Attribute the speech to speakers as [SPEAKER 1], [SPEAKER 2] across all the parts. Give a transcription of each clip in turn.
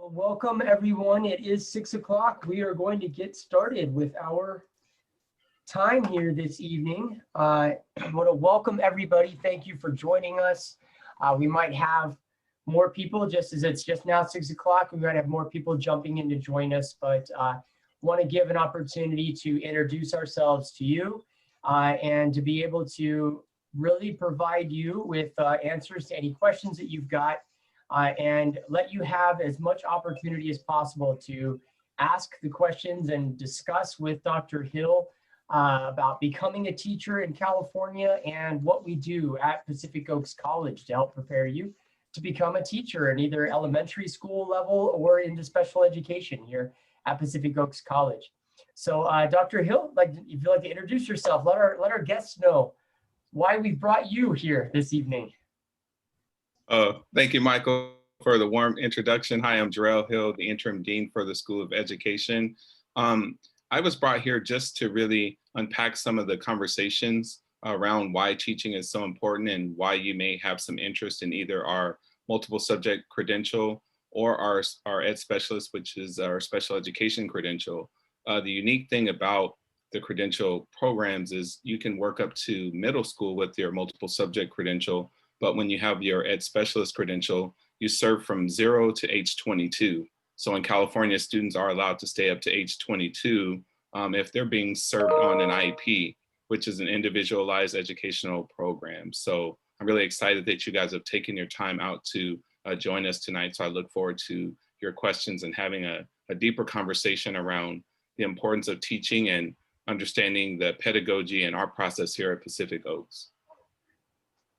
[SPEAKER 1] Well, welcome everyone. It is 6 o'clock. We are going to get started with our time here this evening. I want to welcome everybody. Thank you for joining us. We might have more people just as it's just now 6 o'clock. We might have more people jumping in to join us, but want to give an opportunity to introduce ourselves to you and to be able to really provide you with answers to any questions that you've got. And let you have as much opportunity as possible to ask the questions and discuss with Dr. Hill about becoming a teacher in California and what we do at Pacific Oaks College to help prepare you to become a teacher in either elementary school level or into special education here at Pacific Oaks College. So Dr. Hill, if you'd like to introduce yourself, let our guests know why we brought you here this evening.
[SPEAKER 2] Thank you, Michael, for the warm introduction. Hi, I'm Jerell Hill, the interim dean for the School of Education. I was brought here just to really unpack some of the conversations around why teaching is so important and why you may have some interest in either our multiple subject credential or our Ed specialist, which is our special education credential. The unique thing about the credential programs is you can work up to middle school with your multiple subject credential, but when you have your Ed specialist credential, you serve from 0 to age 22. So in California, students are allowed to stay up to age 22 if they're being served on an IEP, which is an individualized educational program. So I'm really excited that you guys have taken your time out to join us tonight. So I look forward to your questions and having a deeper conversation around the importance of teaching and understanding the pedagogy and our process here at Pacific Oaks.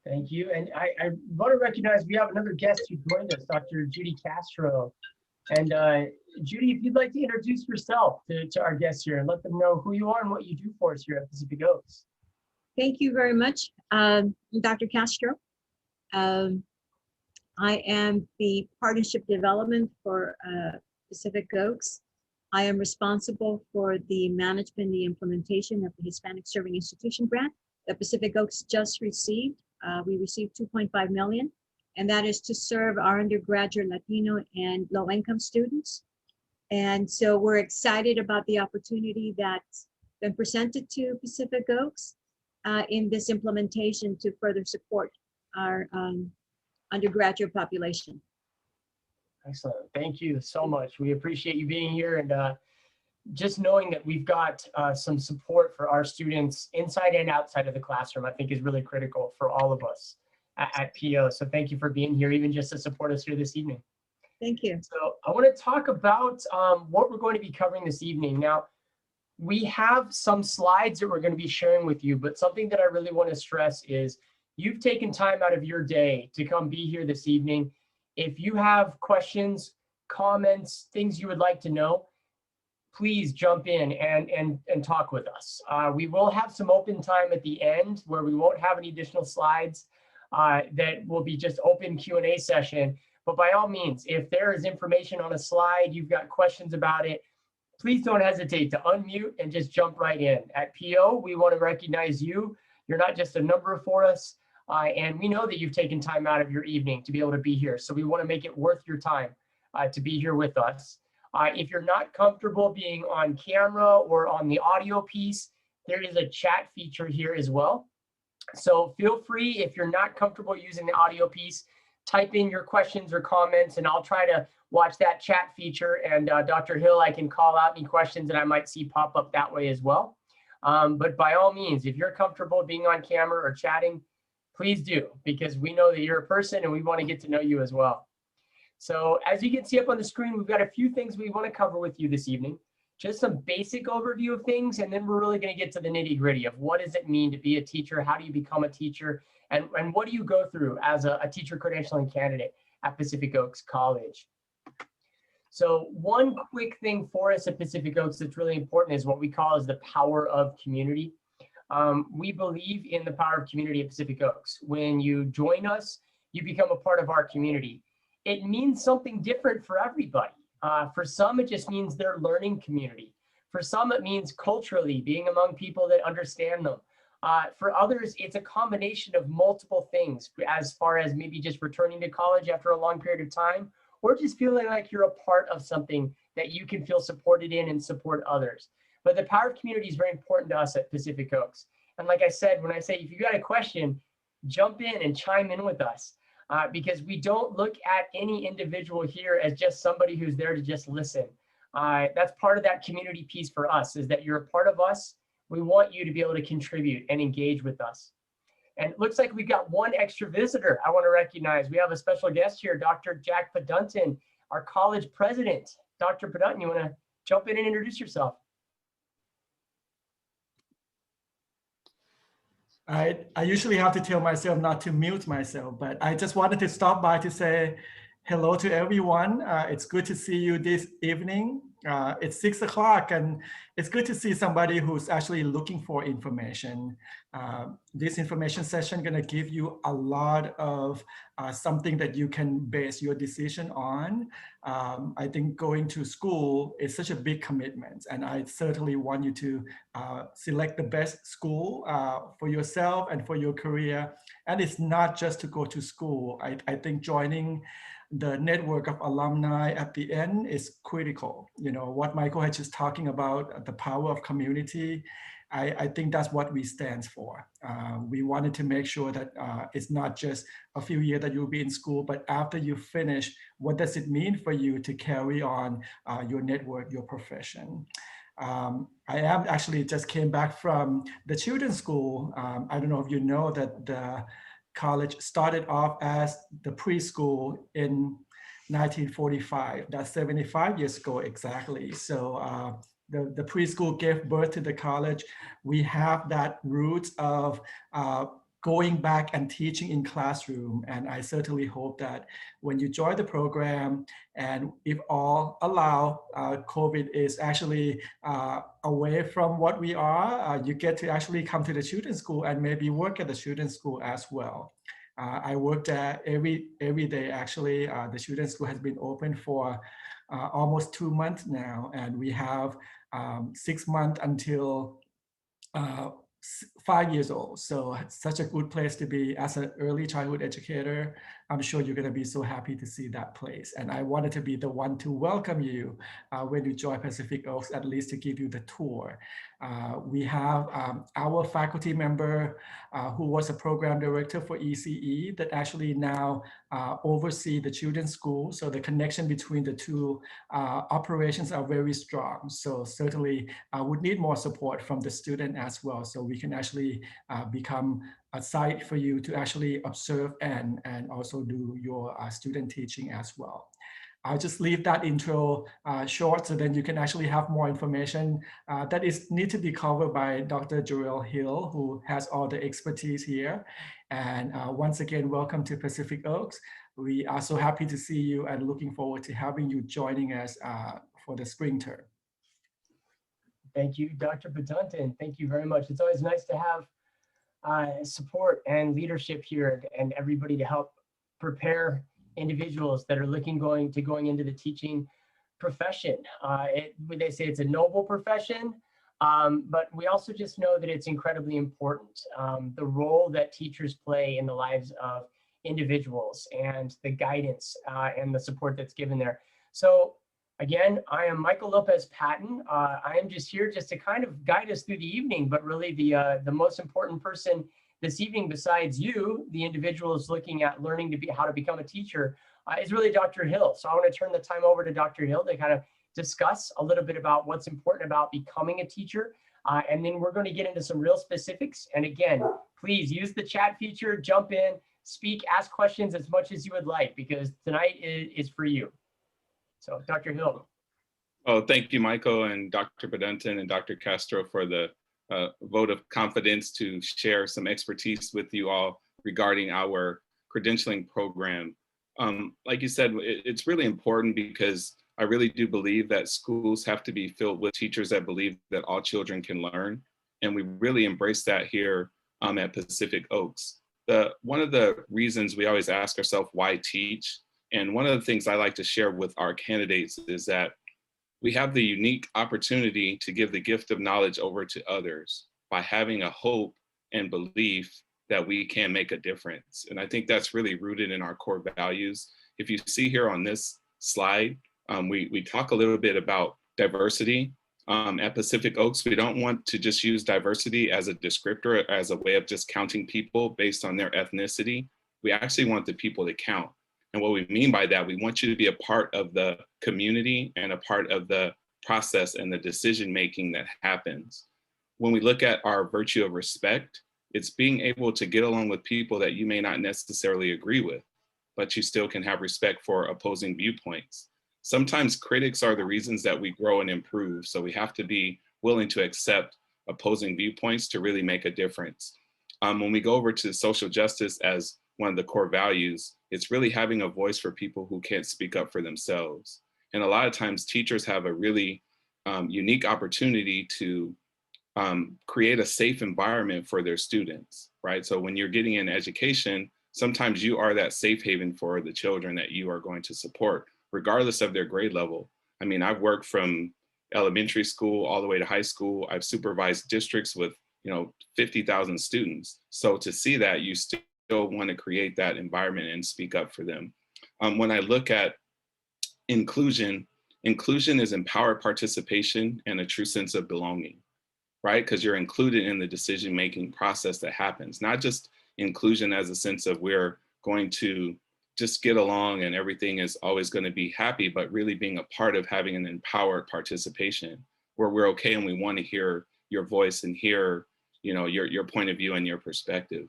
[SPEAKER 1] Thank you. And I want to recognize we have another guest who joined us, Dr. Judy Castro. And Judy, if you'd like to introduce yourself to our guests here and let them know who you are and what you do for us here at Pacific Oaks.
[SPEAKER 3] Thank you very much, Dr. Castro. I am the partnership development for Pacific Oaks. I am responsible for the management, the implementation of the Hispanic Serving Institution grant that Pacific Oaks just received. We received $2.5 million, and that is to serve our undergraduate Latino and low-income students. And so we're excited about the opportunity that's been presented to Pacific Oaks in this implementation to further support our undergraduate population.
[SPEAKER 1] Excellent. Thank you so much. We appreciate you being here, and just knowing that we've got some support for our students inside and outside of the classroom, I think is really critical for all of us at PO. So thank you for being here, even just to support us here this evening.
[SPEAKER 3] Thank you.
[SPEAKER 1] So I want to talk about what we're going to be covering this evening. Now, we have some slides that we're going to be sharing with you, but something that I really want to stress is you've taken time out of your day to come be here this evening. If you have questions, comments, things you would like to know, please jump in and talk with us. We will have some open time at the end where we won't have any additional slides that will be just open Q&A session. But by all means, if there is information on a slide, you've got questions about it, please don't hesitate to unmute and just jump right in. At PO, we want to recognize you. You're not just a number for us. And we know that you've taken time out of your evening to be able to be here. So we want to make it worth your time to be here with us. If you're not comfortable being on camera or on the audio piece, there is a chat feature here as well. So feel free, if you're not comfortable using the audio piece, type in your questions or comments, and I'll try to watch that chat feature. And Dr. Hill, I can call out any questions that I might see pop up that way as well. But by all means, if you're comfortable being on camera or chatting, please do, because we know that you're a person and we want to get to know you as well. So as you can see up on the screen, we've got a few things we want to cover with you this evening. Just some basic overview of things, and then we're really going to get to the nitty gritty of what does it mean to be a teacher, how do you become a teacher, and what do you go through as a teacher credentialing candidate at Pacific Oaks College. So one quick thing for us at Pacific Oaks that's really important is what we call is the power of community. We believe in the power of community at Pacific Oaks. When you join us, you become a part of our community. It means something different for everybody. For some, it just means their learning community. For some, it means culturally being among people that understand them. For others, it's a combination of multiple things as far as maybe just returning to college after a long period of time, or just feeling like you're a part of something that you can feel supported in and support others. But the power of community is very important to us at Pacific Oaks. And like I said, when I say if you got a question, jump in and chime in with us, because we don't look at any individual here as just somebody who's there to just listen. That's part of that community piece for us, is that you're a part of us. We want you to be able to contribute and engage with us. And it looks like we've got one extra visitor I want to recognize. We have a special guest here, Dr. Jack Pedunton, our college president. Dr. Pedunton, you want to jump in and introduce yourself?
[SPEAKER 4] I usually have to tell myself not to mute myself, but I just wanted to stop by to say hello to everyone. It's good to see you this evening. It's 6 o'clock, and it's good to see somebody who's actually looking for information. This information session gonna give you a lot of something that you can base your decision on. I think going to school is such a big commitment, and I certainly want you to select the best school for yourself and for your career. And it's not just to go to school. I think joining the network of alumni at the end is critical. You know, what Michael had just talking about, the power of community, I think that's what we stand for. We wanted to make sure that it's not just a few years that you'll be in school, but after you finish, what does it mean for you to carry on your network, your profession? I am actually just came back from the children's school. I don't know if you know that the college started off as the preschool in 1945. That's 75 years ago exactly. So the preschool gave birth to the college. We have that root of going back and teaching in classroom. And I certainly hope that when you join the program, and if all allow, COVID is actually away from what we are, you get to actually come to the children's school and maybe work at the children's school as well. I worked there every day actually. The children's school has been open for almost 2 months now, and we have 6 months until 5 years old. So it's such a good place to be as an early childhood educator. I'm sure you're going to be so happy to see that place. And I wanted to be the one to welcome you when you join Pacific Oaks, at least to give you the tour. We have our faculty member who was a program director for ECE that actually now oversee the children's school. So the connection between the two operations are very strong. So certainly I would need more support from the student as well, so we can actually become a site for you to actually observe and also do your student teaching as well. I'll just leave that intro short, so then you can actually have more information that is need to be covered by Dr. Jerell Hill, who has all the expertise here. And once again, welcome to Pacific Oaks. We are so happy to see you and looking forward to having you joining us for the spring term.
[SPEAKER 1] Thank you, Dr. Pedunton. Thank you very much. It's always nice to have support and leadership here and everybody to help prepare individuals that are going into the teaching profession. They say it's a noble profession, but we also just know that it's incredibly important. The role that teachers play in the lives of individuals and the guidance and the support that's given there. So again, I am Michael Lopez Patton. I am just here just to kind of guide us through the evening, but really the most important person this evening, besides you, the individuals looking at learning how to become a teacher, is really Dr. Hill. So I want to turn the time over to Dr. Hill to kind of discuss a little bit about what's important about becoming a teacher. And then we're going to get into some real specifics. And again, please use the chat feature, jump in, speak, ask questions as much as you would like, because tonight is for you. So Dr. Hill.
[SPEAKER 2] Oh, thank you, Michael and Dr. Pedunton and Dr. Castro for the vote of confidence to share some expertise with you all regarding our credentialing program. Like you said, it's really important because I really do believe that schools have to be filled with teachers that believe that all children can learn. And we really embrace that here at Pacific Oaks. One of the reasons we always ask ourselves, why teach? And one of the things I like to share with our candidates is that we have the unique opportunity to give the gift of knowledge over to others by having a hope and belief that we can make a difference. And I think that's really rooted in our core values. If you see here on this slide, we talk a little bit about diversity. At Pacific Oaks, we don't want to just use diversity as a descriptor, as a way of just counting people based on their ethnicity. We actually want the people to count. And what we mean by that, we want you to be a part of the community and a part of the process and the decision-making that happens. When we look at our virtue of respect, it's being able to get along with people that you may not necessarily agree with, but you still can have respect for opposing viewpoints. Sometimes critics are the reasons that we grow and improve. So we have to be willing to accept opposing viewpoints to really make a difference. When we go over to social justice as one of the core values, it's really having a voice for people who can't speak up for themselves. And a lot of times teachers have a really unique opportunity to create a safe environment for their students, right? So when you're getting an education, sometimes you are that safe haven for the children that you are going to support, regardless of their grade level. I mean, I've worked from elementary school all the way to high school. I've supervised districts with, 50,000 students. So to see that, you still want to create that environment and speak up for them. When I look at inclusion is empowered participation and a true sense of belonging, right? Because you're included in the decision-making process that happens, not just inclusion as a sense of we're going to just get along and everything is always going to be happy, but really being a part of having an empowered participation where we're okay and we want to hear your voice and hear, your point of view and your perspective.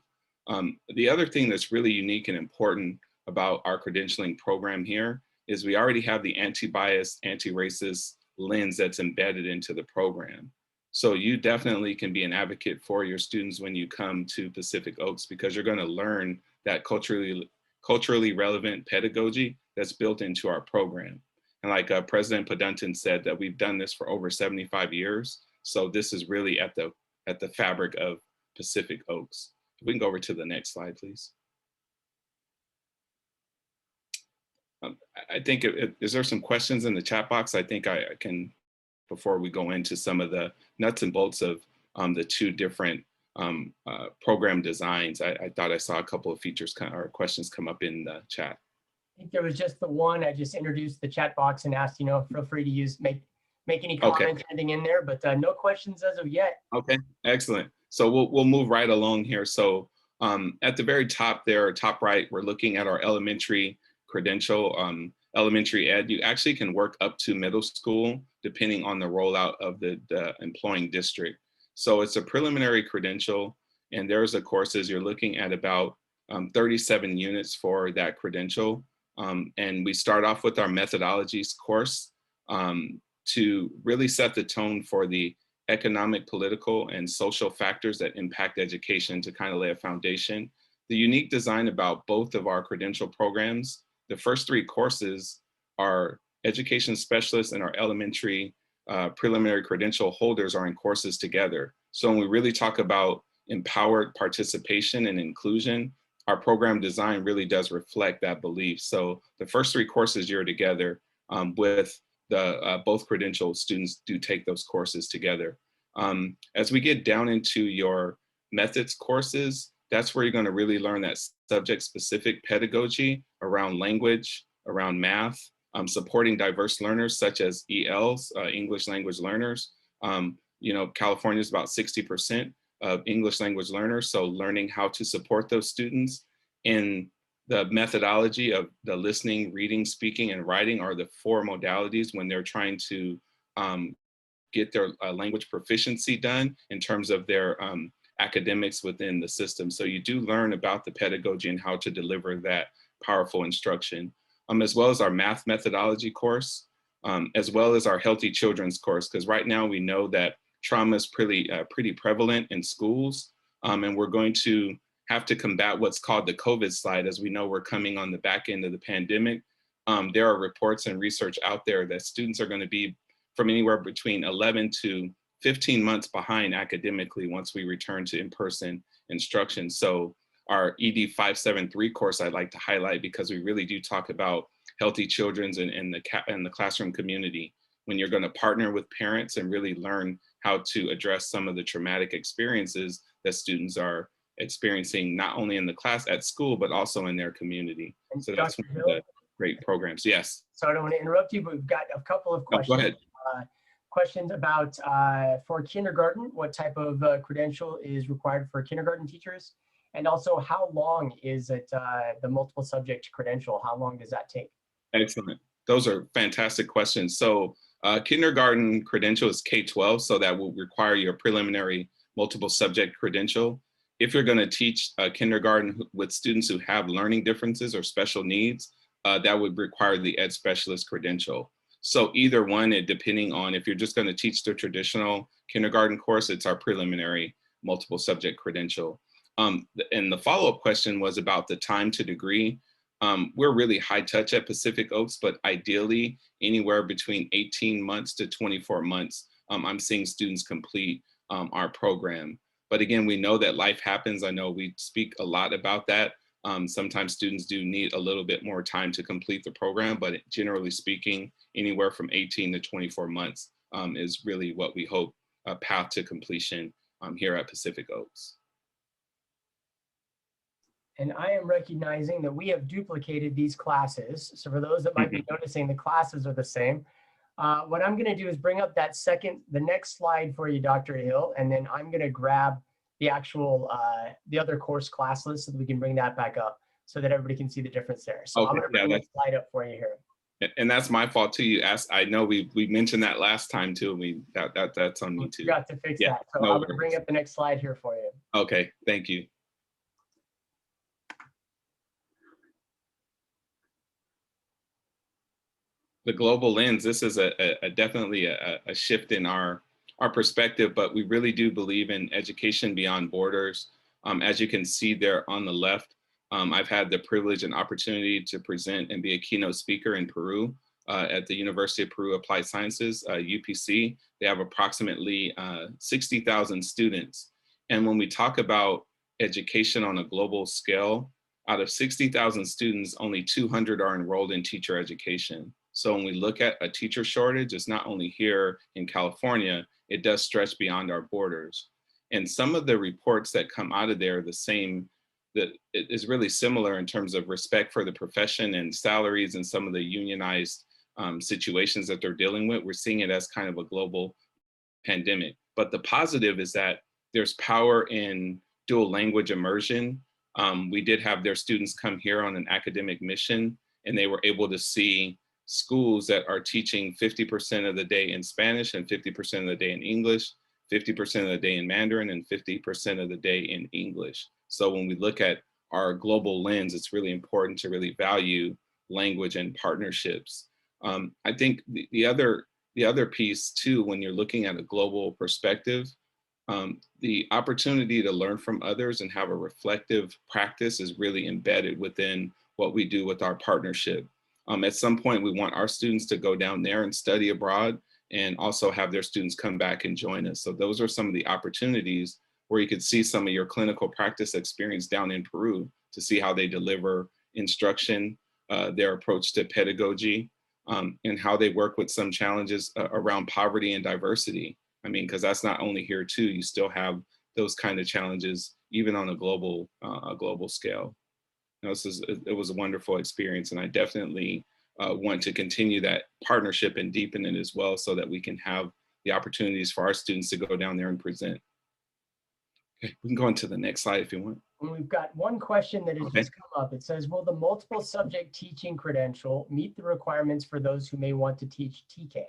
[SPEAKER 2] The other thing that's really unique and important about our credentialing program here is we already have the anti-bias, anti-racist lens that's embedded into the program. So you definitely can be an advocate for your students when you come to Pacific Oaks, because you're going to learn that culturally relevant pedagogy that's built into our program. And like President Pedunton said, that we've done this for over 75 years. So this is really at the fabric of Pacific Oaks. If we can go over to the next slide, please. I think, is there some questions in the chat box? I think I can, before we go into some of the nuts and bolts of the two different program designs. I thought I saw a couple of features or questions come up in the chat.
[SPEAKER 1] I think there was just the one. I just introduced the chat box and asked, feel free to use, make any comments, anything in there, but no questions as of yet. Okay,
[SPEAKER 2] excellent. So we'll move right along here. So at the very top there, top right, we're looking at our elementary credential, elementary ed. You actually can work up to middle school depending on the rollout of the employing district. So it's a preliminary credential, and there's the courses. You're looking at about 37 units for that credential. And we start off with our methodologies course to really set the tone for the economic, political, and social factors that impact education, to kind of lay a foundation. The unique design about both of our credential programs, the first three courses are education specialists and our elementary preliminary credential holders are in courses together. So when we really talk about empowered participation and inclusion, our program design really does reflect that belief. So the first three courses you're together with the both credential students do take those courses together. As we get down into your methods courses, that's where you're going to really learn that subject-specific pedagogy around language, around math, supporting diverse learners such as ELs, English language learners. California is about 60% of English language learners, so learning how to support those students in the methodology of the listening, reading, speaking, and writing are the four modalities when they're trying to get their language proficiency done in terms of their academics within the system. So you do learn about the pedagogy and how to deliver that powerful instruction, as well as our math methodology course, as well as our healthy children's course, because right now we know that trauma is pretty prevalent in schools, and we're going to have to combat what's called the COVID slide. As we know, we're coming on the back end of the pandemic. There are reports and research out there that students are going to be from anywhere between 11 to 15 months behind academically once we return to in-person instruction. So our ED 573 course I'd like to highlight, because we really do talk about healthy children's in the classroom community, when you're going to partner with parents and really learn how to address some of the traumatic experiences that students are experiencing, not only in the class at school, but also in their community. So that's one of the great programs. Yes.
[SPEAKER 1] So I don't want to interrupt you, but we've got a couple of
[SPEAKER 2] No,
[SPEAKER 1] questions.
[SPEAKER 2] go ahead.
[SPEAKER 1] Questions about for kindergarten, what type of credential is required for kindergarten teachers? And also, how long is it, the multiple subject credential? How long does that take?
[SPEAKER 2] Excellent. Those are fantastic questions. So kindergarten credential is K-12, so that will require your preliminary multiple subject credential. If you're going to teach kindergarten with students who have learning differences or special needs, that would require the Ed Specialist credential. So either one, depending on if you're just going to teach the traditional kindergarten course, it's our preliminary multiple subject credential. And the follow-up question was about the time to degree. We're really high touch at Pacific Oaks, but ideally anywhere between 18 months to 24 months, I'm seeing students complete our program. But again, we know that life happens. I know we speak a lot about that. Sometimes students do need a little bit more time to complete the program, but generally speaking, anywhere from 18 to 24 months is really what we hope a path to completion here at Pacific Oaks.
[SPEAKER 1] And I am recognizing that we have duplicated these classes. So for those that might be noticing, the classes are the same. What I'm going to do is bring up the next slide for you, Dr. Hill, and then I'm going to grab the actual, the other course class list so that we can bring that back up so that everybody can see the difference there. So I'm going to bring that slide up for you here.
[SPEAKER 2] And that's my fault too. You asked, I know we mentioned that last time too. That's on me too.
[SPEAKER 1] Forgot to fix that. So I'm going to bring up the next slide here for you.
[SPEAKER 2] Okay, thank you. The global lens, this is definitely a shift in our perspective, but we really do believe in education beyond borders. As you can see there on the left, I've had the privilege and opportunity to present and be a keynote speaker in Peru at the University of Peru Applied Sciences, UPC. They have approximately 60,000 students. And when we talk about education on a global scale, out of 60,000 students, only 200 are enrolled in teacher education. So when we look at a teacher shortage, it's not only here in California, it does stretch beyond our borders. And some of the reports that come out of there are the same, that it is really similar in terms of respect for the profession and salaries and some of the unionized situations that they're dealing with. We're seeing it as kind of a global pandemic. But the positive is that there's power in dual language immersion. We did have their students come here on an academic mission, and they were able to see schools that are teaching 50% of the day in Spanish and 50% of the day in English, 50% of the day in Mandarin, and 50% of the day in English. So when we look at our global lens, it's really important to really value language and partnerships. I think the other piece too, when you're looking at a global perspective, the opportunity to learn from others and have a reflective practice is really embedded within what we do with our partnership. At some point, we want our students to go down there and study abroad and also have their students come back and join us. So those are some of the opportunities where you could see some of your clinical practice experience down in Peru to see how they deliver instruction, their approach to pedagogy, and how they work with some challenges around poverty and diversity. I mean, because that's not only here too, you still have those kind of challenges, even on a global scale. You know, it was a wonderful experience, and I definitely want to continue that partnership and deepen it as well so that we can have the opportunities for our students to go down there and present. Okay, we can go on to the next slide if you want.
[SPEAKER 1] And we've got one question that has just come up. It says, will the multiple subject teaching credential meet the requirements for those who may want to teach TK?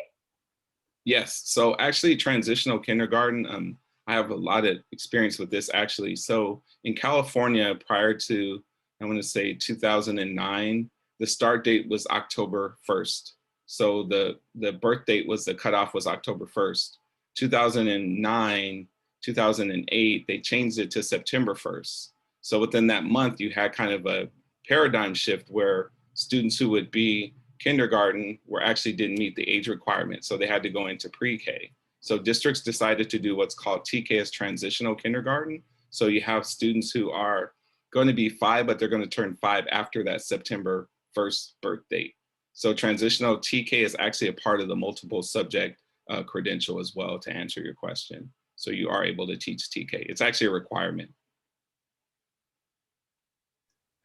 [SPEAKER 2] Yes, so actually transitional kindergarten, I have a lot of experience with this actually. So in California, prior to, I want to say 2009, the start date was October 1st. So the birth date was, the cutoff was October 1st. 2009, 2008, they changed it to September 1st. So within that month, you had kind of a paradigm shift where students who would be kindergarten actually didn't meet the age requirement. So they had to go into pre-K. So districts decided to do what's called TK as transitional kindergarten. So you have students who are going to be 5, but they're going to turn 5 after that September 1st birth date. So transitional TK is actually a part of the multiple subject credential as well, to answer your question. So you are able to teach TK. It's actually a requirement.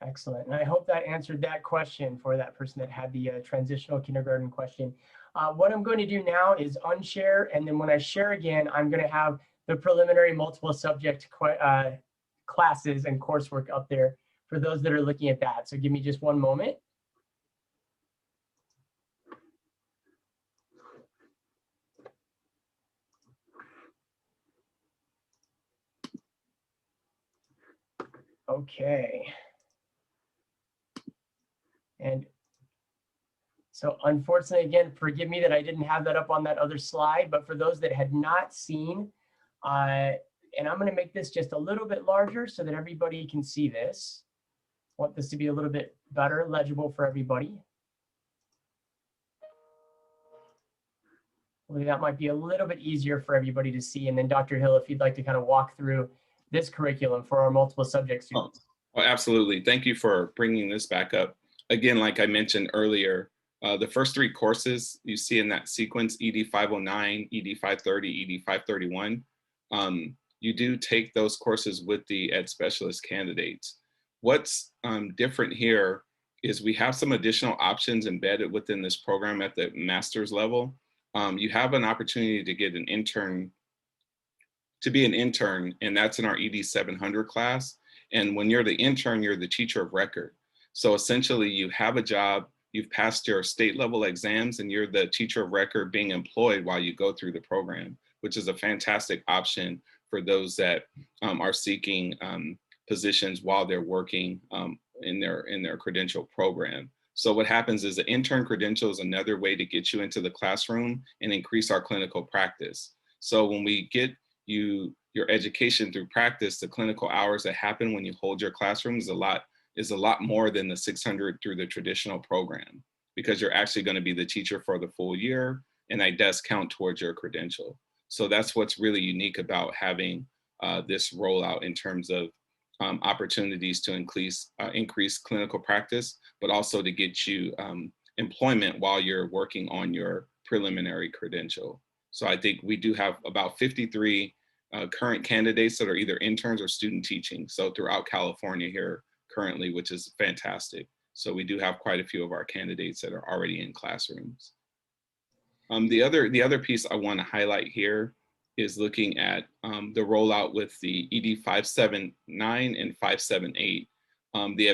[SPEAKER 1] Excellent. And I hope that answered that question for that person that had the transitional kindergarten question. What I'm going to do now is unshare. And then when I share again, I'm going to have the preliminary multiple subject classes and coursework up there for those that are looking at that. So give me just one moment. Okay. And so unfortunately, again, forgive me that I didn't have that up on that other slide, but for those that had not seen, and I'm going to make this just a little bit larger so that everybody can see this. I want this to be a little bit better legible for everybody. Well, that might be a little bit easier for everybody to see. And then Dr. Hill, if you'd like to kind of walk through this curriculum for our multiple subject students.
[SPEAKER 2] Oh, absolutely. Thank you for bringing this back up. Again, like I mentioned earlier, the first three courses you see in that sequence, ED 509, ED 530, ED 531, you do take those courses with the Ed Specialist candidates. What's different here is we have some additional options embedded within this program at the master's level. You have an opportunity to get an intern, to be an intern, and that's in our ED 700 class. And when you're the intern, you're the teacher of record. So essentially you have a job, you've passed your state level exams, and you're the teacher of record being employed while you go through the program, which is a fantastic option for those that are seeking positions while they're working in their credential program. So what happens is the intern credential is another way to get you into the classroom and increase our clinical practice. So when we get your education through practice, the clinical hours that happen when you hold your classroom is a lot more than the 600 through the traditional program, because you're actually going to be the teacher for the full year, and that does count towards your credential. So that's what's really unique about having this rollout in terms of opportunities to increase clinical practice, but also to get you employment while you're working on your preliminary credential. So I think we do have about 53 current candidates that are either interns or student teaching. So throughout California here currently, which is fantastic. So we do have quite a few of our candidates that are already in classrooms. The other piece I want to highlight here is looking at the rollout with the ED 579 and 578. The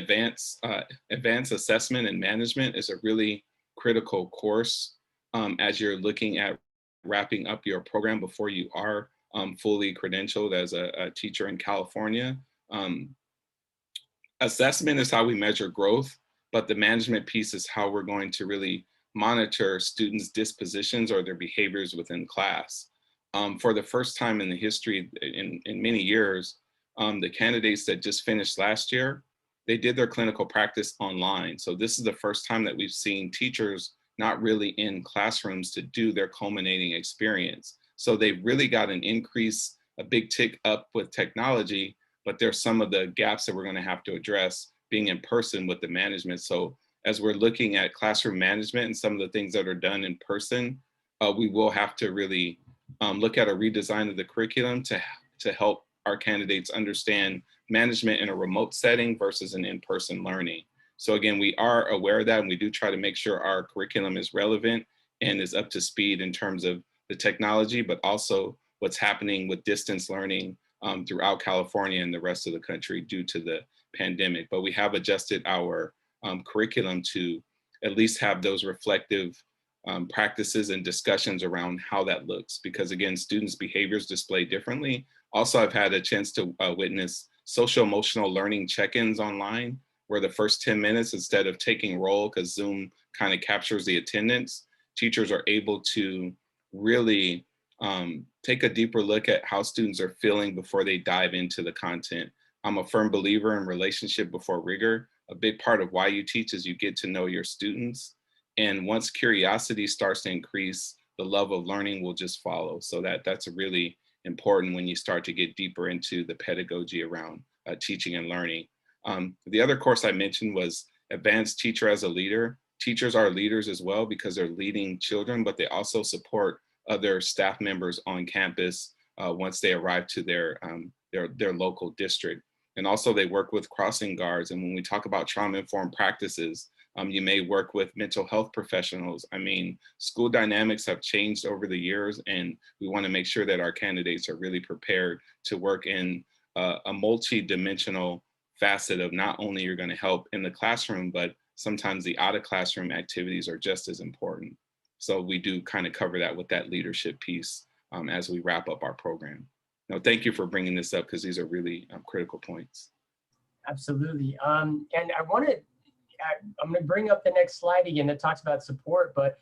[SPEAKER 2] advanced assessment and management is a really critical course as you're looking at wrapping up your program before you are fully credentialed as a teacher in California. Assessment is how we measure growth, but the management piece is how we're going to really monitor students' dispositions or their behaviors within class. For the first time in the history, in many years, the candidates that just finished last year, they did their clinical practice online. So this is the first time that we've seen teachers not really in classrooms to do their culminating experience. So they really got an increase, a big tick up with technology, but there's some of the gaps that we're going to have to address being in person with the management. So as we're looking at classroom management and some of the things that are done in person, we will have to really look at a redesign of the curriculum to help our candidates understand management in a remote setting versus an in-person learning. So again, we are aware of that, and we do try to make sure our curriculum is relevant and is up to speed in terms of the technology, but also what's happening with distance learning throughout California and the rest of the country due to the pandemic. But we have adjusted our curriculum to at least have those reflective practices and discussions around how that looks, because again, students' behaviors display differently. Also, I've had a chance to witness social emotional learning check-ins online, where the first 10 minutes, instead of taking roll, because Zoom kind of captures the attendance, teachers are able to really take a deeper look at how students are feeling before they dive into the content. I'm a firm believer in relationship before rigor. A big part of why you teach is you get to know your students. And once curiosity starts to increase, the love of learning will just follow. So that's really important when you start to get deeper into the pedagogy around teaching and learning. The other course I mentioned was Advanced Teacher as a Leader. Teachers are leaders as well because they're leading children, but they also support other staff members on campus once they arrive to their local district. And also they work with crossing guards. And when we talk about trauma-informed practices, you may work with mental health professionals. I mean, school dynamics have changed over the years, and we want to make sure that our candidates are really prepared to work in a multi-dimensional facet of not only you're going to help in the classroom, but sometimes the out of classroom activities are just as important. So we do kind of cover that with that leadership piece as we wrap up our program. Now, thank you for bringing this up, because these are really critical points.
[SPEAKER 1] Absolutely. And I'm going to bring up the next slide again that talks about support, but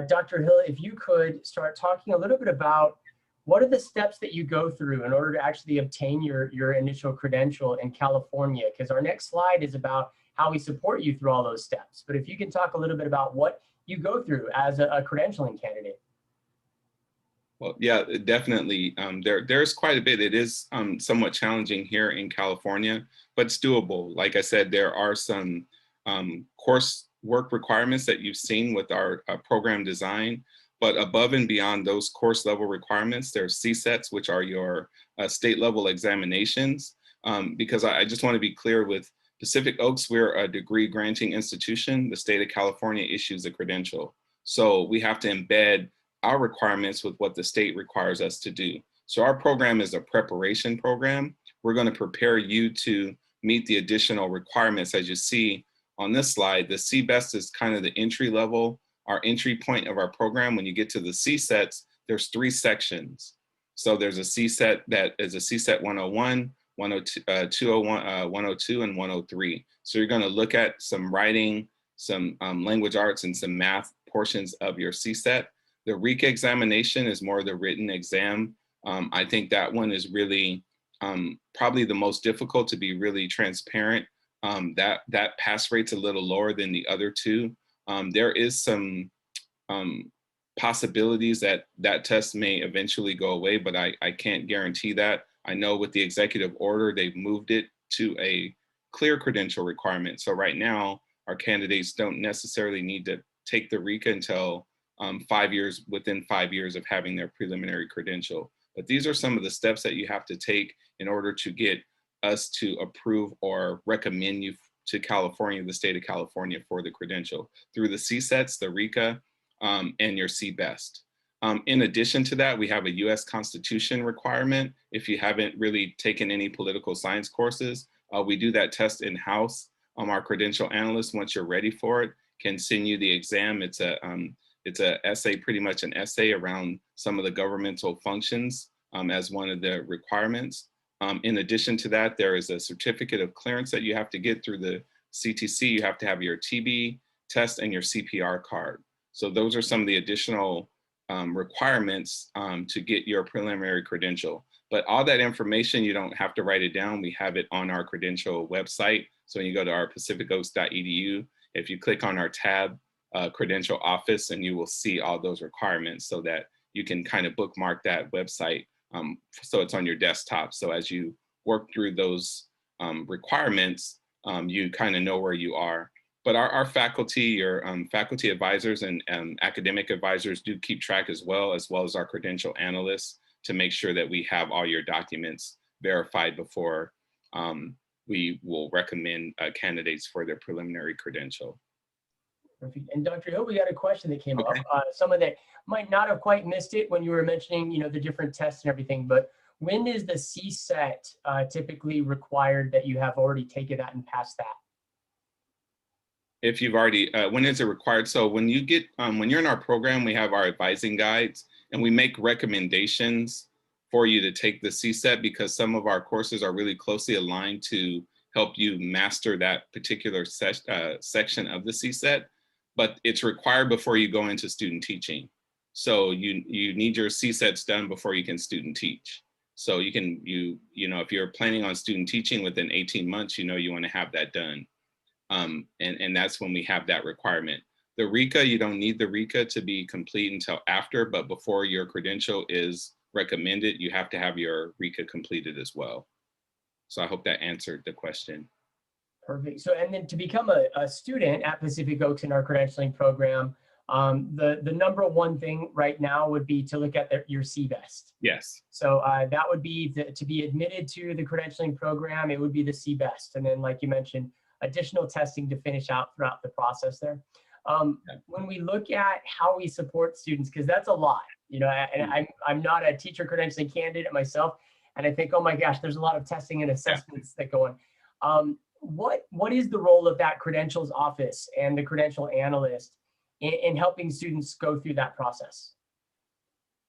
[SPEAKER 1] Dr. Hill, if you could start talking a little bit about what are the steps that you go through in order to actually obtain your initial credential in California? Because our next slide is about how we support you through all those steps. But if you can talk a little bit about what you go through as a credentialing candidate.
[SPEAKER 2] Well, yeah, definitely. There's quite a bit. It is somewhat challenging here in California, but it's doable. Like I said, there are some course work requirements that you've seen with our program design, but above and beyond those course level requirements, there's CSETs, which are your state level examinations. Because I just want to be clear, with Pacific Oaks, we're a degree granting institution. The state of California issues a credential. So we have to embed our requirements with what the state requires us to do. So our program is a preparation program. We're going to prepare you to meet the additional requirements. As you see on this slide, the CBEST is kind of the entry level, our entry point of our program. When you get to the CSETs, there's 3 sections. So there's a CSET that is a CSET 101, 102, 102, and 103. So you're going to look at some writing, some language arts, and some math portions of your CSET. The RECA examination is more the written exam. I think that one is really probably the most difficult, to be really transparent. That pass rate's a little lower than the other 2. There is some possibilities that that test may eventually go away, but I can't guarantee that. I know with the executive order, they've moved it to a clear credential requirement. So right now, our candidates don't necessarily need to take the RECA until within 5 years of having their preliminary credential. But these are some of the steps that you have to take in order to get us to approve or recommend you to California, the state of California, for the credential through the CSETs, the RECA, and your CBEST. In addition to that, we have a US Constitution requirement. If you haven't really taken any political science courses, we do that test in-house. Our credential analyst, once you're ready for it, can send you the exam. It's a essay, pretty much an essay around some of the governmental functions as one of the requirements. In addition to that, there is a certificate of clearance that you have to get through the CTC. You have to have your TB test and your CPR card. So those are some of the additional requirements to get your preliminary credential. But all that information, you don't have to write it down. We have it on our credential website. So when you go to our pacificoaks.edu, if you click on our tab, credential office, and you will see all those requirements, so that you can kind of bookmark that website so it's on your desktop. So as you work through those requirements, you kind of know where you are. But our faculty, your faculty advisors and academic advisors do keep track as well as our credential analysts, to make sure that we have all your documents verified before we will recommend candidates for their preliminary credential.
[SPEAKER 1] Perfect. And Dr. Hill, we got a question that came up. Someone that might not have quite missed it when you were mentioning, the different tests and everything, but when is the CSET typically required that you have already taken that and passed that?
[SPEAKER 2] If you've already, when is it required? So when you get, when you're in our program, we have our advising guides, and we make recommendations for you to take the CSET, because some of our courses are really closely aligned to help you master that particular section of the CSET. But it's required before you go into student teaching. So you need your CSETs done before you can student teach. So you can, if you're planning on student teaching within 18 months, you want to have that done. And that's when we have that requirement. The RECA, you don't need the RECA to be complete until after, but before your credential is recommended, you have to have your RECA completed as well. So I hope that answered the question.
[SPEAKER 1] Perfect. So, and then to become a student at Pacific Oaks in our credentialing program, The number one thing right now would be to look at your CBEST.
[SPEAKER 2] Yes.
[SPEAKER 1] So that would be to be admitted to the credentialing program. It would be the CBEST, and then, like you mentioned, additional testing to finish out throughout the process there. When we look at how we support students, because that's a lot, you know, and I'm not a teacher credentialing candidate myself, and I think, oh my gosh, there's a lot of testing and assessments that go on. What is the role of that credentials office and the credential analyst in helping students go through that process?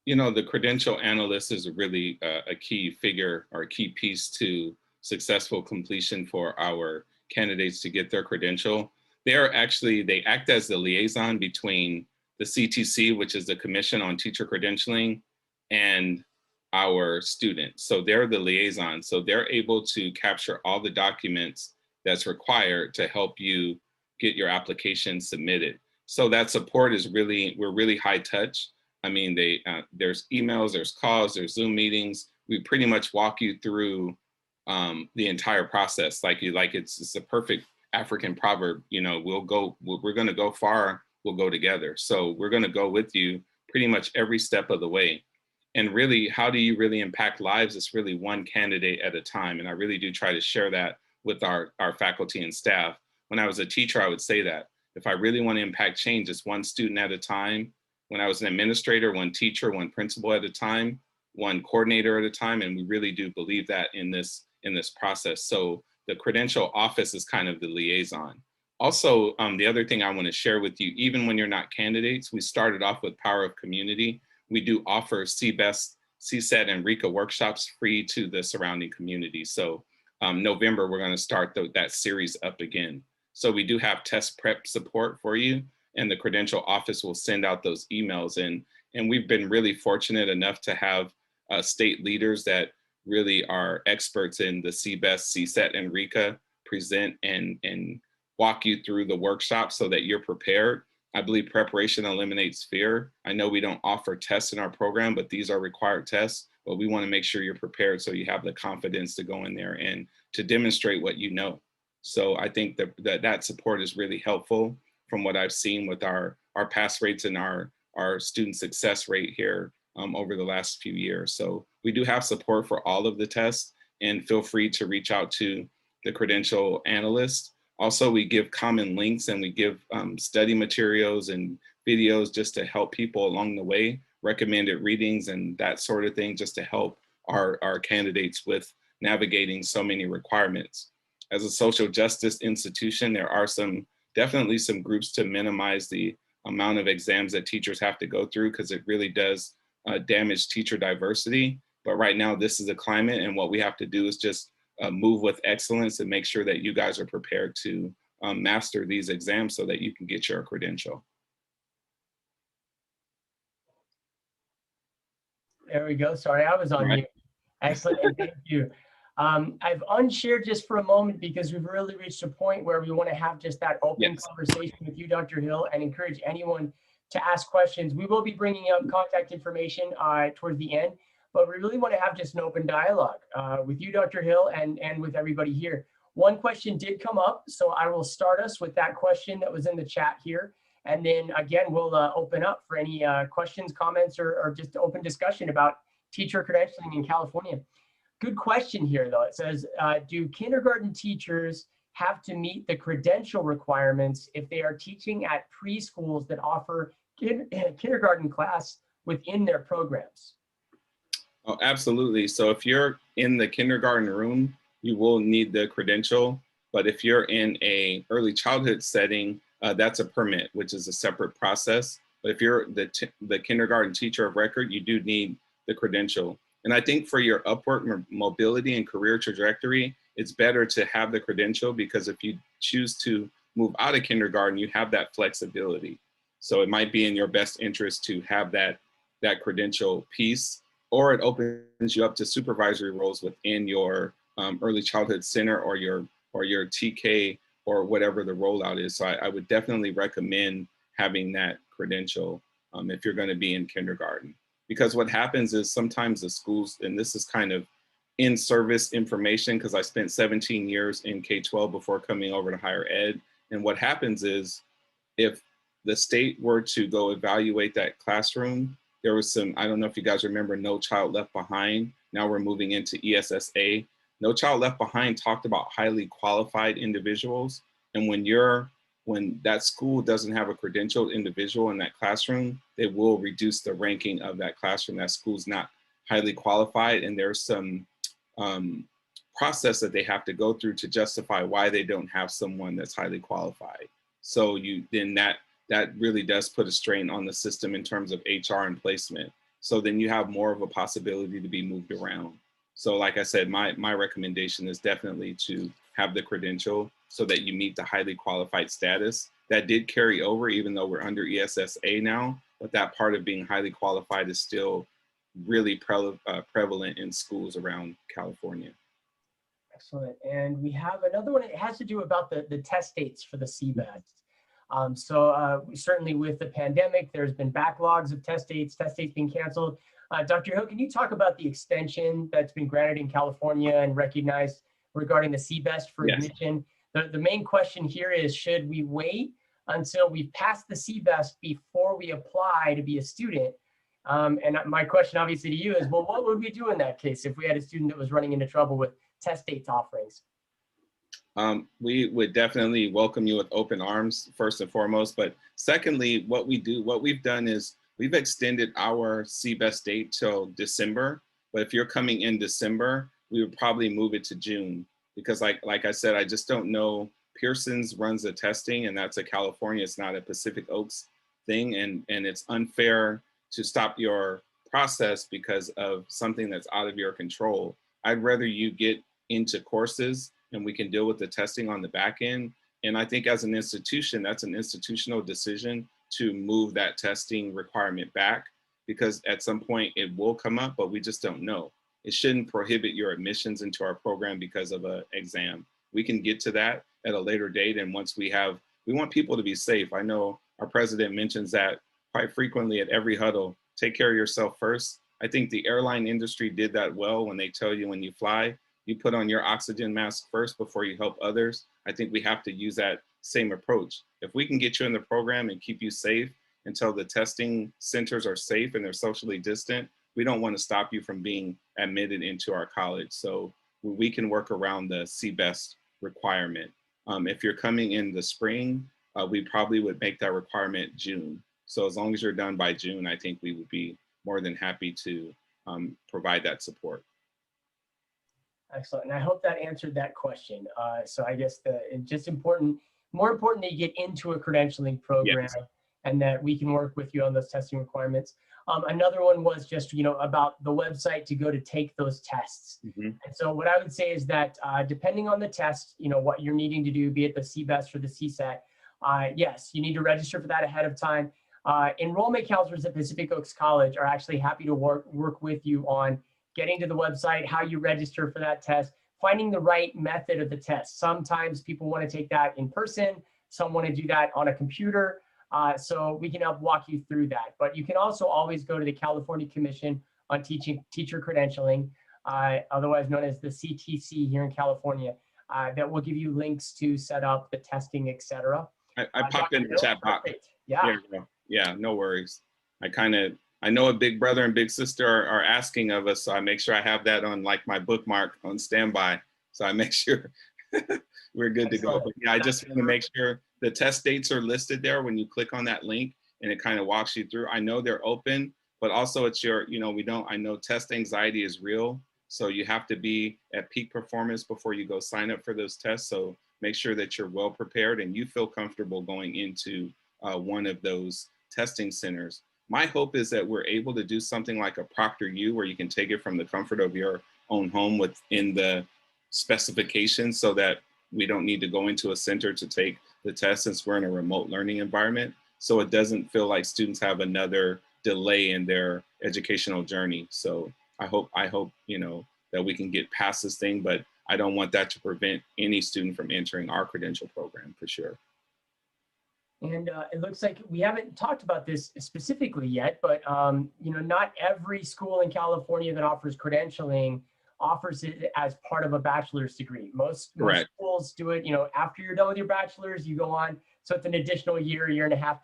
[SPEAKER 2] You know, the credential analyst is really a key figure or a key piece to successful completion for our candidates to get their credential. They act as the liaison between the CTC, which is the Commission on Teacher Credentialing, and our students. So they're the liaison. So they're able to capture all the documents that's required to help you get your application submitted. So that support is we're really high touch. I mean, there's emails, there's calls, there's Zoom meetings. We pretty much walk you through the entire process. It's a perfect African proverb, you know, we're gonna go far, we'll go together. So we're gonna go with you pretty much every step of the way. And really, how do you really impact lives? It's really one candidate at a time. And I really do try to share that with our faculty and staff. When I was a teacher, I would say that if I really want to impact change, it's one student at a time. When I was an administrator, one teacher, one principal at a time, one coordinator at a time. And we really do believe that in this process. So the credential office is kind of the liaison. Also, the other thing I want to share with you, even when you're not candidates, we started off with Power of Community. We do offer CBEST, CSET, and RECA workshops free to the surrounding community. So November, we're going to start that series up again. So we do have test prep support for you, and the credential office will send out those emails. And we've been really fortunate enough to have state leaders that really are experts in the CBEST, CSET, and RECA present and walk you through the workshop so that you're prepared. I believe preparation eliminates fear. I know we don't offer tests in our program, but these are required tests, but we want to make sure you're prepared so you have the confidence to go in there and to demonstrate what you know. So I think that support is really helpful from what I've seen with our pass rates and our student success rate here over the last few years. So we do have support for all of the tests, and feel free to reach out to the credential analyst. Also, we give common links and we give study materials and videos just to help people along the way, recommended readings and that sort of thing, just to help our candidates with navigating so many requirements. As a social justice institution, there are definitely some groups to minimize the amount of exams that teachers have to go through, because it really does damage teacher diversity. But right now, this is a climate, and what we have to do is just move with excellence and make sure that you guys are prepared to master these exams so that you can get your credential.
[SPEAKER 1] There we go. Sorry, I was on mute. Excellent. Thank you. I've unshared just for a moment because we've really reached a point where we want to have just that open conversation with you, Dr. Hill, and encourage anyone to ask questions. We will be bringing up contact information towards the end, but we really want to have just an open dialogue with you, Dr. Hill, and with everybody here. One question did come up, so I will start us with that question that was in the chat here. And then again, we'll open up for any questions, comments, or just open discussion about teacher credentialing in California. Good question here, though. It says, do kindergarten teachers have to meet the credential requirements if they are teaching at preschools that offer kindergarten class within their programs?
[SPEAKER 2] Oh, absolutely. So if you're in the kindergarten room, you will need the credential. But if you're in a early childhood setting, that's a permit, which is a separate process. But if you're the kindergarten teacher of record, you do need the credential. And I think for your upward mobility and career trajectory, it's better to have the credential, because if you choose to move out of kindergarten, you have that flexibility. So it might be in your best interest to have that credential piece, or it opens you up to supervisory roles within your early childhood center or your TK or whatever the rollout is. So I would definitely recommend having that credential if you're going to be in kindergarten. Because what happens is sometimes the schools, and this is kind of in-service information because I spent 17 years in K-12 before coming over to higher ed. And what happens is if the state were to go evaluate that classroom, there was some, I don't know if you guys remember No Child Left Behind. Now we're moving into ESSA. No Child Left Behind talked about highly qualified individuals. And when that school doesn't have a credentialed individual in that classroom, they will reduce the ranking of that classroom. That school's not highly qualified, and there's some process that they have to go through to justify why they don't have someone that's highly qualified. So that really does put a strain on the system in terms of HR and placement. So then you have more of a possibility to be moved around. So like I said, my recommendation is definitely to have the credential so that you meet the highly qualified status. That did carry over even though we're under ESSA now, but that part of being highly qualified is still really prevalent in schools around California.
[SPEAKER 1] Excellent. And we have another one. It has to do about the test dates for the CBEST. Certainly with the pandemic, there's been backlogs of test dates being canceled. Dr. Hill, can you talk about the extension that's been granted in California and recognized regarding the CBEST for admission? The main question here is, should we wait until we've passed the CBEST before we apply to be a student? And my question obviously to you is, well, what would we do in that case if we had a student that was running into trouble with test dates offerings?
[SPEAKER 2] We would definitely welcome you with open arms, first and foremost. But secondly, what we've done is we've extended our CBEST date till December. But if you're coming in December, we would probably move it to June, because like I said, I just don't know. Pearson's runs the testing, and that's a California, it's not a Pacific Oaks thing. And it's unfair to stop your process because of something that's out of your control. I'd rather you get into courses and we can deal with the testing on the back end. And I think as an institution, that's an institutional decision to move that testing requirement back, because at some point it will come up, but we just don't know. It shouldn't prohibit your admissions into our program because of an exam. We can get to that at a later date. And once we want people to be safe. I know our president mentions that quite frequently at every huddle. Take care of yourself first. I think the airline industry did that well when they tell you when you fly, you put on your oxygen mask first before you help others. I think we have to use that same approach. If we can get you in the program and keep you safe until the testing centers are safe and they're socially distant, we don't want to stop you from being admitted into our college. So we can work around the CBEST requirement. If you're coming in the spring, we probably would make that requirement June. So as long as you're done by June, I think we would be more than happy to provide that support.
[SPEAKER 1] Excellent. And I hope that answered that question. So I guess it's just more important that you get into a credentialing program, yes, and that we can work with you on those testing requirements. Another one was just, about the website to go to take those tests. Mm-hmm. And so what I would say is that depending on the test, what you're needing to do, be it the CBEST or the CSAT, yes, you need to register for that ahead of time. Enrollment counselors at Pacific Oaks College are actually happy to work with you on getting to the website, how you register for that test, finding the right method of the test. Sometimes people want to take that in person, some want to do that on a computer. So we can help walk you through that. But you can also always go to the California Commission on Teacher Credentialing, otherwise known as the CTC here in California, that will give you links to set up the testing, etc.
[SPEAKER 2] I popped in the chat box. Yeah, no worries. I know a big brother and big sister are asking of us, so I make sure I have that on like my bookmark on standby. So I make sure we're good to go. But yeah, I just want to make sure the test dates are listed there when you click on that link, and it kind of walks you through. I know they're open, but also it's I know test anxiety is real. So you have to be at peak performance before you go sign up for those tests. So make sure that you're well prepared and you feel comfortable going into one of those testing centers. My hope is that we're able to do something like a ProctorU, where you can take it from the comfort of your own home within the specifications, so that we don't need to go into a center to take the test, since we're in a remote learning environment. So it doesn't feel like students have another delay in their educational journey. So I hope that we can get past this thing, but I don't want that to prevent any student from entering our credential program for sure.
[SPEAKER 1] And it looks like we haven't talked about this specifically yet, but not every school in California that offers credentialing offers it as part of a bachelor's degree. Most schools do it, after you're done with your bachelor's, you go on. So it's an additional year and a half.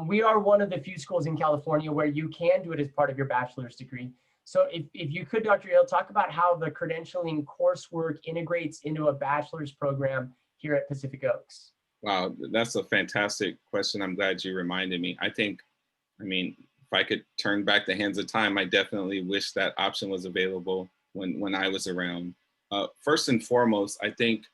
[SPEAKER 1] We are one of the few schools in California where you can do it as part of your bachelor's degree. So if you could, Dr. Hill, talk about how the credentialing coursework integrates into a bachelor's program here at Pacific Oaks.
[SPEAKER 2] Wow, that's a fantastic question. I'm glad you reminded me. I mean, if I could turn back the hands of time, I definitely wish that option was available when I was around. First and foremost, I think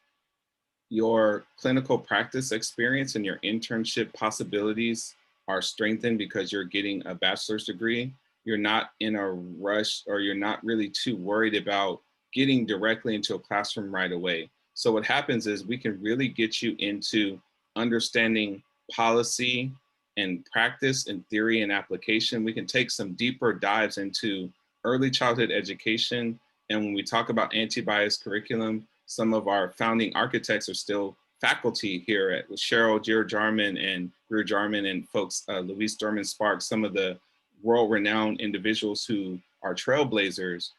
[SPEAKER 2] your clinical practice experience and your internship possibilities are strengthened because you're getting a bachelor's degree. You're not in a rush, or you're not really too worried about getting directly into a classroom right away. So what happens is we can really get you into understanding policy and practice and theory and application. We can take some deeper dives into early childhood education. And when we talk about anti-bias curriculum, some of our founding architects are still faculty here at Cheryl Jarman and Greer Jarman and folks, Louise Durman Sparks, some of the world-renowned individuals who are trailblazers.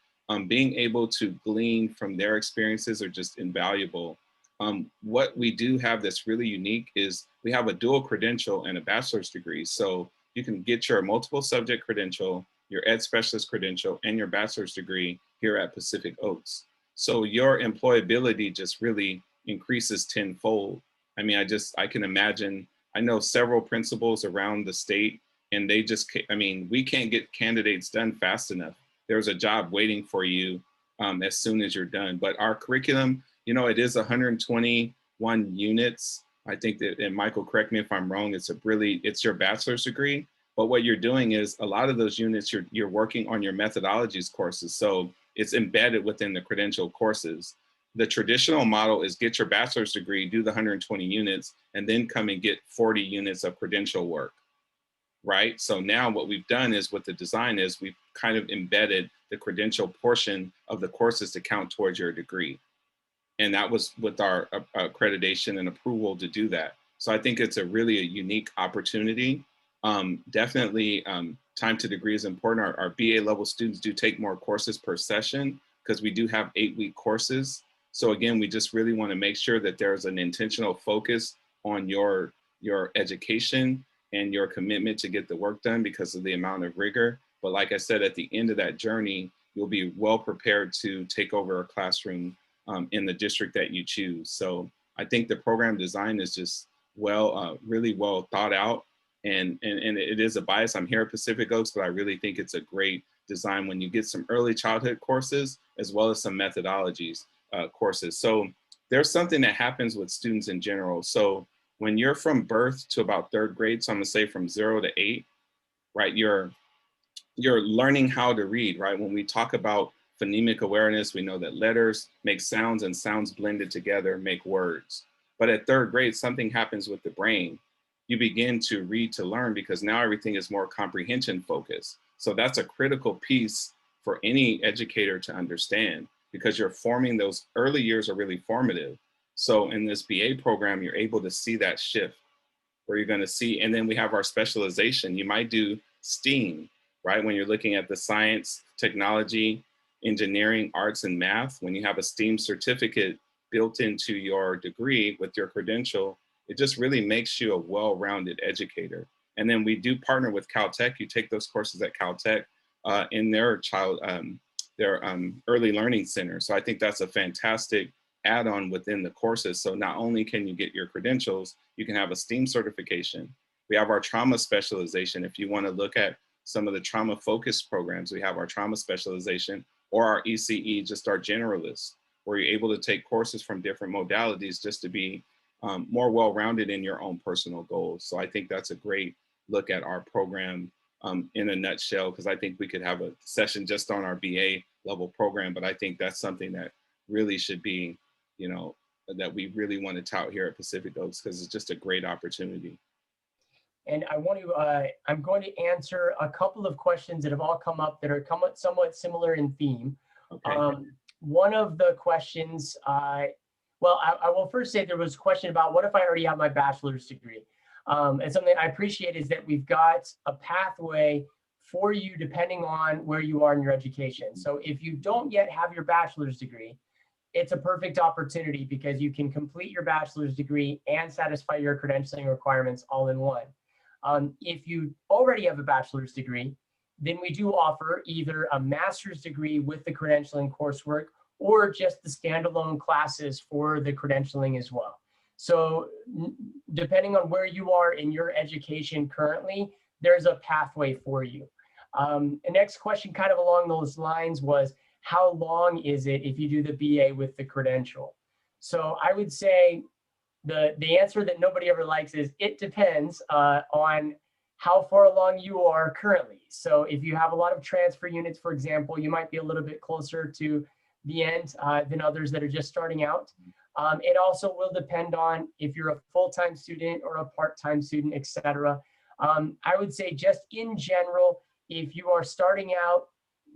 [SPEAKER 2] Being able to glean from their experiences are just invaluable. What we do have that's really unique is we have a dual credential and a bachelor's degree. So you can get your multiple subject credential, your ed specialist credential, and your bachelor's degree here at Pacific Oaks. So your employability just really increases tenfold. I mean, I can imagine, I know several principals around the state, and they just, I mean, we can't get candidates done fast enough. There's a job waiting for you as soon as you're done. But our curriculum, you know, it is 121 units. I think that, and Michael, correct me if I'm wrong, it's your bachelor's degree. But what you're doing is a lot of those units, you're working on your methodologies courses. So it's embedded within the credential courses. The traditional model is get your bachelor's degree, do the 120 units, and then come and get 40 units of credential work, right? So now what we've done is, what the design is, we've kind of embedded the credential portion of the courses to count towards your degree. And that was with our accreditation and approval to do that. So I think it's a unique opportunity. Definitely time to degree is important. Our BA level students do take more courses per session because we do have 8-week courses. So again, we just really want to make sure that there's an intentional focus on your education and your commitment to get the work done because of the amount of rigor. But like I said, at the end of that journey, you'll be well prepared to take over a classroom in the district that you choose. So I think the program design is just really well thought out. And it is a bias. I'm here at Pacific Oaks, but I really think it's a great design when you get some early childhood courses as well as some methodologies courses. So there's something that happens with students in general. So when you're from birth to about 3rd grade, so I'm gonna say from 0 to 8, right? You're learning how to read, right? When we talk about phonemic awareness, we know that letters make sounds and sounds blended together make words. But at 3rd grade, something happens with the brain. You begin to read to learn because now everything is more comprehension focused. So that's a critical piece for any educator to understand, because you're forming, those early years are really formative. So in this BA program, you're able to see that shift where you're gonna see, and then we have our specialization. You might do STEAM, right? When you're looking at the science, technology, engineering, arts, and math, when you have a STEAM certificate built into your degree with your credential, it just really makes you a well-rounded educator. And then we do partner with Caltech. You take those courses at Caltech in their early learning center. So I think that's a fantastic add-on within the courses. So not only can you get your credentials, you can have a STEAM certification. We have our trauma specialization. If you want to look at some of the trauma-focused programs, we have our trauma specialization, or our ECE, just our generalists, where you're able to take courses from different modalities just to be more well-rounded in your own personal goals. So I think that's a great look at our program in a nutshell, because I think we could have a session just on our BA level program, but I think that's something that really should be, you know, that we really want to tout here at Pacific Oaks, because it's just a great opportunity.
[SPEAKER 1] And I'm going to answer a couple of questions that have all come up that are somewhat similar in theme.
[SPEAKER 2] Okay.
[SPEAKER 1] One of the questions, I will first say there was a question about what if I already have my bachelor's degree? And something I appreciate is that we've got a pathway for you depending on where you are in your education. So if you don't yet have your bachelor's degree, it's a perfect opportunity because you can complete your bachelor's degree and satisfy your credentialing requirements all in one. If you already have a bachelor's degree, then we do offer either a master's degree with the credentialing coursework or just the standalone classes for the credentialing as well. So depending on where you are in your education currently, there's a pathway for you. The next question kind of along those lines was, how long is it if you do the BA with the credential? So I would say the answer that nobody ever likes is it depends on how far along you are currently. So if you have a lot of transfer units, for example, you might be a little bit closer to the end than others that are just starting out. It also will depend on if you're a full-time student or a part-time student, etc. I would say just in general, if you are starting out,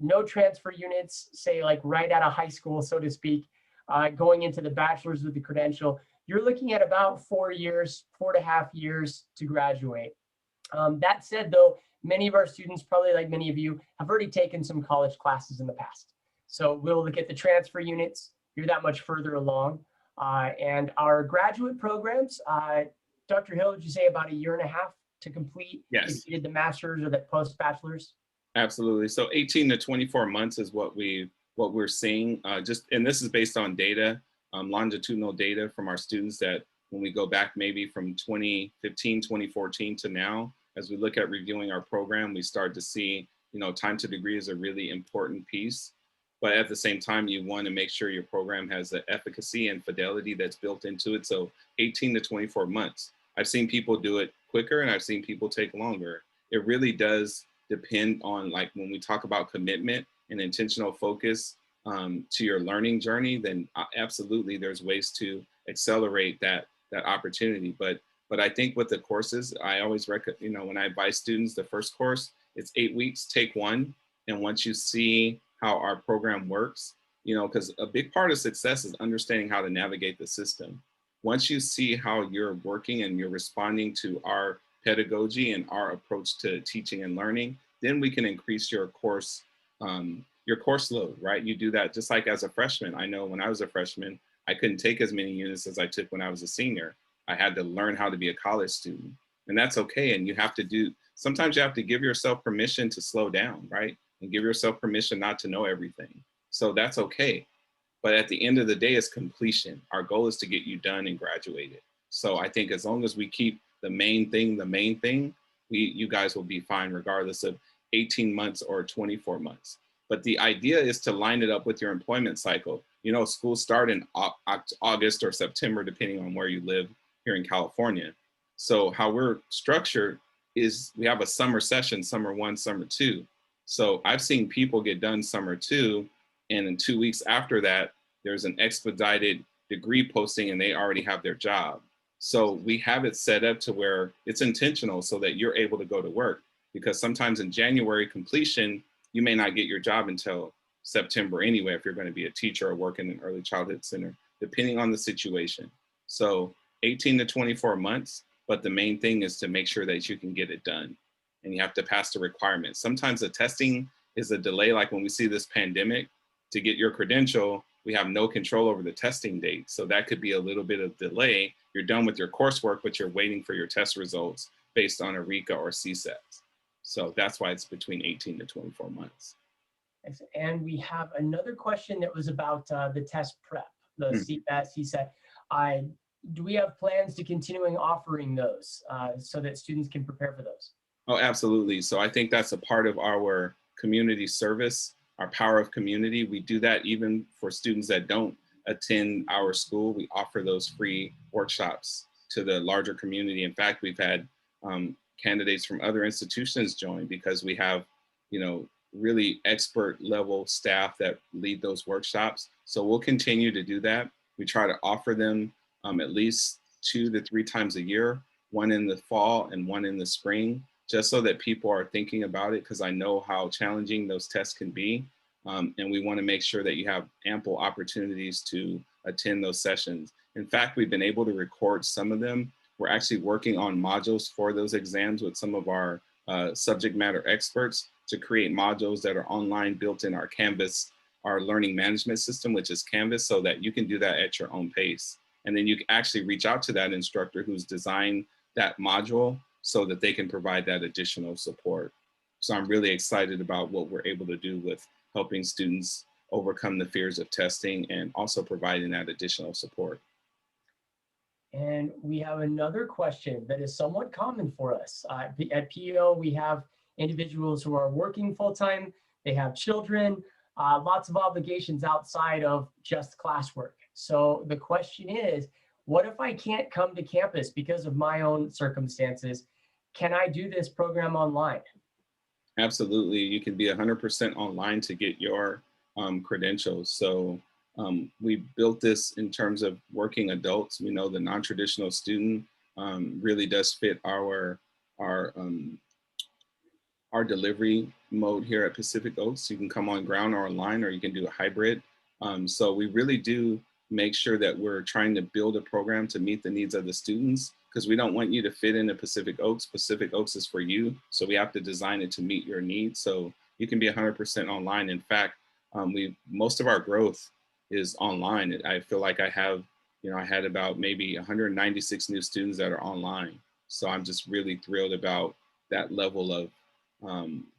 [SPEAKER 1] no transfer units, say like right out of high school, so to speak, going into the bachelor's with the credential, you're looking at about 4 years, 4.5 years to graduate. That said, though, many of our students, probably like many of you, have already taken some college classes in the past. So we'll look at the transfer units, you're that much further along. And our graduate programs, Dr. Hill, would you say about 1.5 years to complete?
[SPEAKER 2] Yes.
[SPEAKER 1] If you did the master's or the post-bachelor's?
[SPEAKER 2] Absolutely. So 18 to 24 months is what we're seeing. And this is based on data, longitudinal data from our students that when we go back maybe from 2015, 2014 to now, as we look at reviewing our program, we start to see, time to degree is a really important piece. But at the same time, you want to make sure your program has the efficacy and fidelity that's built into it. So 18 to 24 months. I've seen people do it quicker and I've seen people take longer. It really does depend on, like, when we talk about commitment and intentional focus to your learning journey, then absolutely there's ways to accelerate that opportunity. But I think with the courses, I always recommend, when I advise students, the first course, it's 8 weeks, take one. And once you see how our program works, because a big part of success is understanding how to navigate the system. Once you see how you're working and you're responding to our pedagogy and our approach to teaching and learning, then we can increase your course load, right? You do that just like as a freshman. I know when I was a freshman, I couldn't take as many units as I took when I was a senior. I had to learn how to be a college student, and that's okay. And sometimes you have to give yourself permission to slow down, right? And give yourself permission not to know everything. So that's okay. But at the end of the day, it's completion. Our goal is to get you done and graduated. So I think as long as we keep the main thing, you guys will be fine regardless of 18 months or 24 months. But the idea is to line it up with your employment cycle. Schools start in August or September, depending on where you live here in California. So how we're structured is we have a summer session, summer 1, summer 2. So I've seen people get done summer 2, and in 2 weeks after that, there's an expedited degree posting and they already have their job. So we have it set up to where it's intentional so that you're able to go to work, because sometimes in January completion, you may not get your job until September anyway, if you're going to be a teacher or work in an early childhood center, depending on the situation. So 18 to 24 months, but the main thing is to make sure that you can get it done, and you have to pass the requirements. Sometimes the testing is a delay, like when we see this pandemic, to get your credential, we have no control over the testing date. So that could be a little bit of delay. You're done with your coursework, but you're waiting for your test results based on a RECA or CSET. So that's why it's between 18 to 24 months.
[SPEAKER 1] And we have another question that was about the test prep, the CPAT, CSET. Do we have plans to continuing offering those so that students can prepare for those?
[SPEAKER 2] Oh, absolutely. So I think that's a part of our community service, our power of community. We do that even for students that don't attend our school. We offer those free workshops to the larger community. In fact, we've had candidates from other institutions join because we have, really expert level staff that lead those workshops. So we'll continue to do that. We try to offer them at least 2 to 3 times a year, one in the fall and one in the spring, just so that people are thinking about it, because I know how challenging those tests can be. And we want to make sure that you have ample opportunities to attend those sessions. In fact, we've been able to record some of them. We're actually working on modules for those exams with some of our subject matter experts to create modules that are online, built in our Canvas, our learning management system, which is Canvas, so that you can do that at your own pace. And then you can actually reach out to that instructor who's designed that module so that they can provide that additional support. So I'm really excited about what we're able to do with helping students overcome the fears of testing and also providing that additional support.
[SPEAKER 1] And we have another question that is somewhat common for us. At PEO, we have individuals who are working full-time, they have children, lots of obligations outside of just classwork. So the question is, what if I can't come to campus because of my own circumstances? Can I do this program online?
[SPEAKER 2] Absolutely, you can be 100% online to get your credentials. So we built this in terms of working adults. We know the non-traditional student really does fit our delivery mode here at Pacific Oaks. You can come on ground or online, or you can do a hybrid. So we really do make sure that we're trying to build a program to meet the needs of the students, because we don't want you to fit into Pacific Oaks. Pacific Oaks is for you. So we have to design it to meet your needs. So you can be 100% online. In fact, most of our growth is online. I feel like I have, I had about maybe 196 new students that are online. So I'm just really thrilled about that level of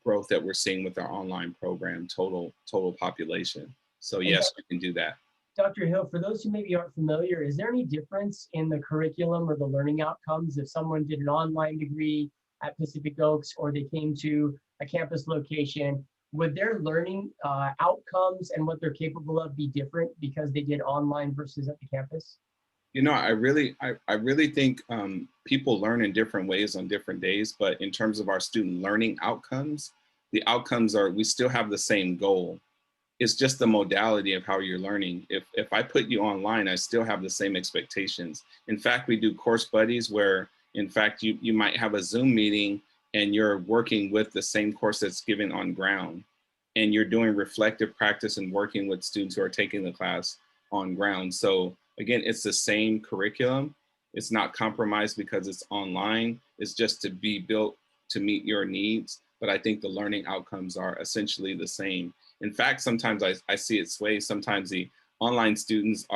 [SPEAKER 2] growth that we're seeing with our online program, total population. So yes, we can do that.
[SPEAKER 1] Dr. Hill, for those who maybe aren't familiar, is there any difference in the curriculum or the learning outcomes if someone did an online degree at Pacific Oaks or they came to a campus location? Would their learning outcomes and what they're capable of be different because they did online versus at the campus?
[SPEAKER 2] I really think people learn in different ways on different days, but in terms of our student learning outcomes, the outcomes are, we still have the same goal. It's just the modality of how you're learning. If I put you online, I still have the same expectations. In fact, we do course buddies where, in fact, you might have a Zoom meeting and you're working with the same course that's given on ground. And you're doing reflective practice and working with students who are taking the class on ground. So again, it's the same curriculum. It's not compromised because it's online. It's just to be built to meet your needs. But I think the learning outcomes are essentially the same. In fact, sometimes I see it sway. Sometimes the online students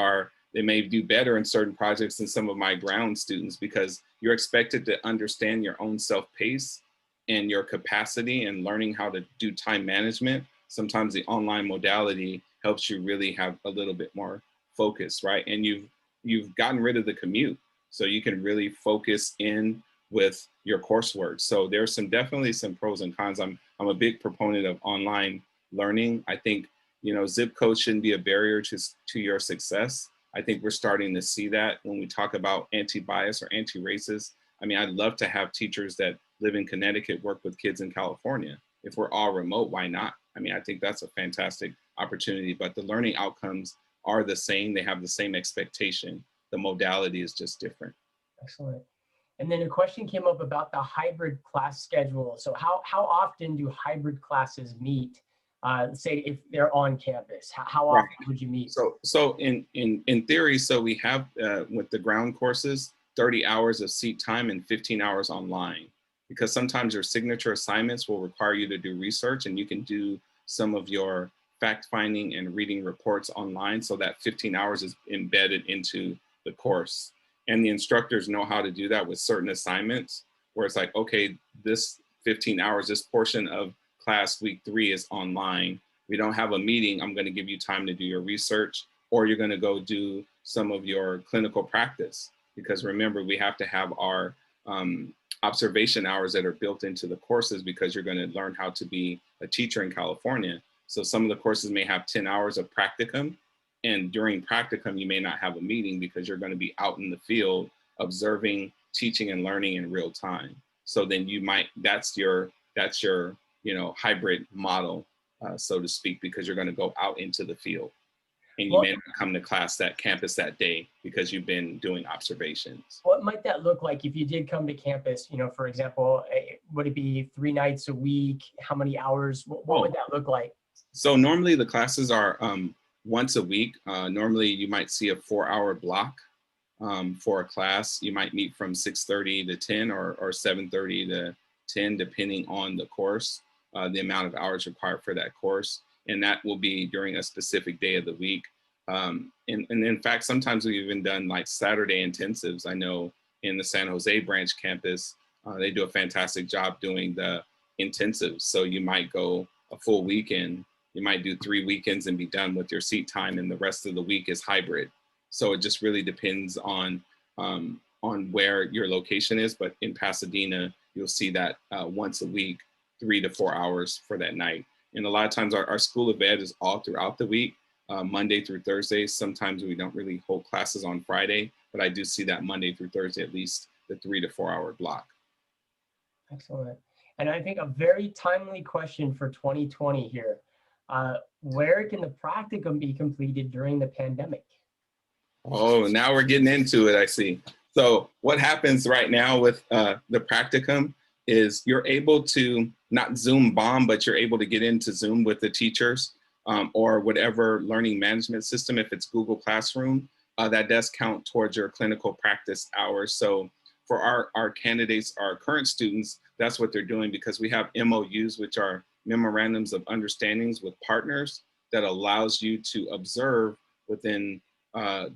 [SPEAKER 2] they may do better in certain projects than some of my ground students, because you're expected to understand your own self-pace and your capacity and learning how to do time management. Sometimes the online modality helps you really have a little bit more focus, right? And you've gotten rid of the commute, so you can really focus in with your coursework. So there's definitely some pros and cons. I'm a big proponent of online learning. I think, zip code shouldn't be a barrier to your success. I think we're starting to see that when we talk about anti-bias or anti-racist. I mean, I'd love to have teachers that live in Connecticut work with kids in California. If we're all remote, why not? I mean, I think that's a fantastic opportunity, but the learning outcomes are the same. They have the same expectation. The modality is just different.
[SPEAKER 1] Excellent. And then a question came up about the hybrid class schedule. So how often do hybrid classes meet? Say if they're on campus, how often would you meet?
[SPEAKER 2] So in theory, so we have with the ground courses, 30 hours of seat time and 15 hours online, because sometimes your signature assignments will require you to do research, and you can do some of your fact finding and reading reports online. So that 15 hours is embedded into the course. And the instructors know how to do that with certain assignments, where it's like, okay, this 15 hours, this portion of class week 3 is online. We don't have a meeting. I'm going to give you time to do your research, or you're going to go do some of your clinical practice. Because remember, we have to have our observation hours that are built into the courses, because you're going to learn how to be a teacher in California. So some of the courses may have 10 hours of practicum. And during practicum, you may not have a meeting because you're going to be out in the field observing, teaching, and learning in real time. So then that's your hybrid model, so to speak, because you're going to go out into the field. And you may not come to class campus that day because you've been doing observations.
[SPEAKER 1] What might that look like if you did come to campus? For example, would it be 3 nights a week? How many hours? What would that look like?
[SPEAKER 2] So normally the classes are once a week. Normally you might see a 4-hour block for a class. You might meet from 6:30 to 10 or 7:30 to 10, depending on the course, the amount of hours required for that course. And that will be during a specific day of the week. And in fact, sometimes we've even done like Saturday intensives. I know in the San Jose branch campus, They do a fantastic job doing the intensives. So you might go a full weekend, you might do 3 weekends and be done with your seat time, and the rest of the week is hybrid. So it just really depends on where your location is. But in Pasadena, you'll see that once a week, 3 to 4 hours for that night. And a lot of times our School of Ed is all throughout the week, Monday through Thursday. Sometimes we don't really hold classes on Friday, but I do see that Monday through Thursday, at least the 3 to 4 hour block.
[SPEAKER 1] Excellent. And I think a very timely question for 2020 here. Where can the practicum be completed during the pandemic?
[SPEAKER 2] Oh, now we're getting into it, I see. So what happens right now with the practicum is you're able to not Zoom bomb, but you're able to get into Zoom with the teachers or whatever learning management system. If it's Google Classroom, that does count towards your clinical practice hours. So for our candidates, our current students, that's what they're doing, because we have MOUs, which are memorandums of understandings with partners, that allows you to observe within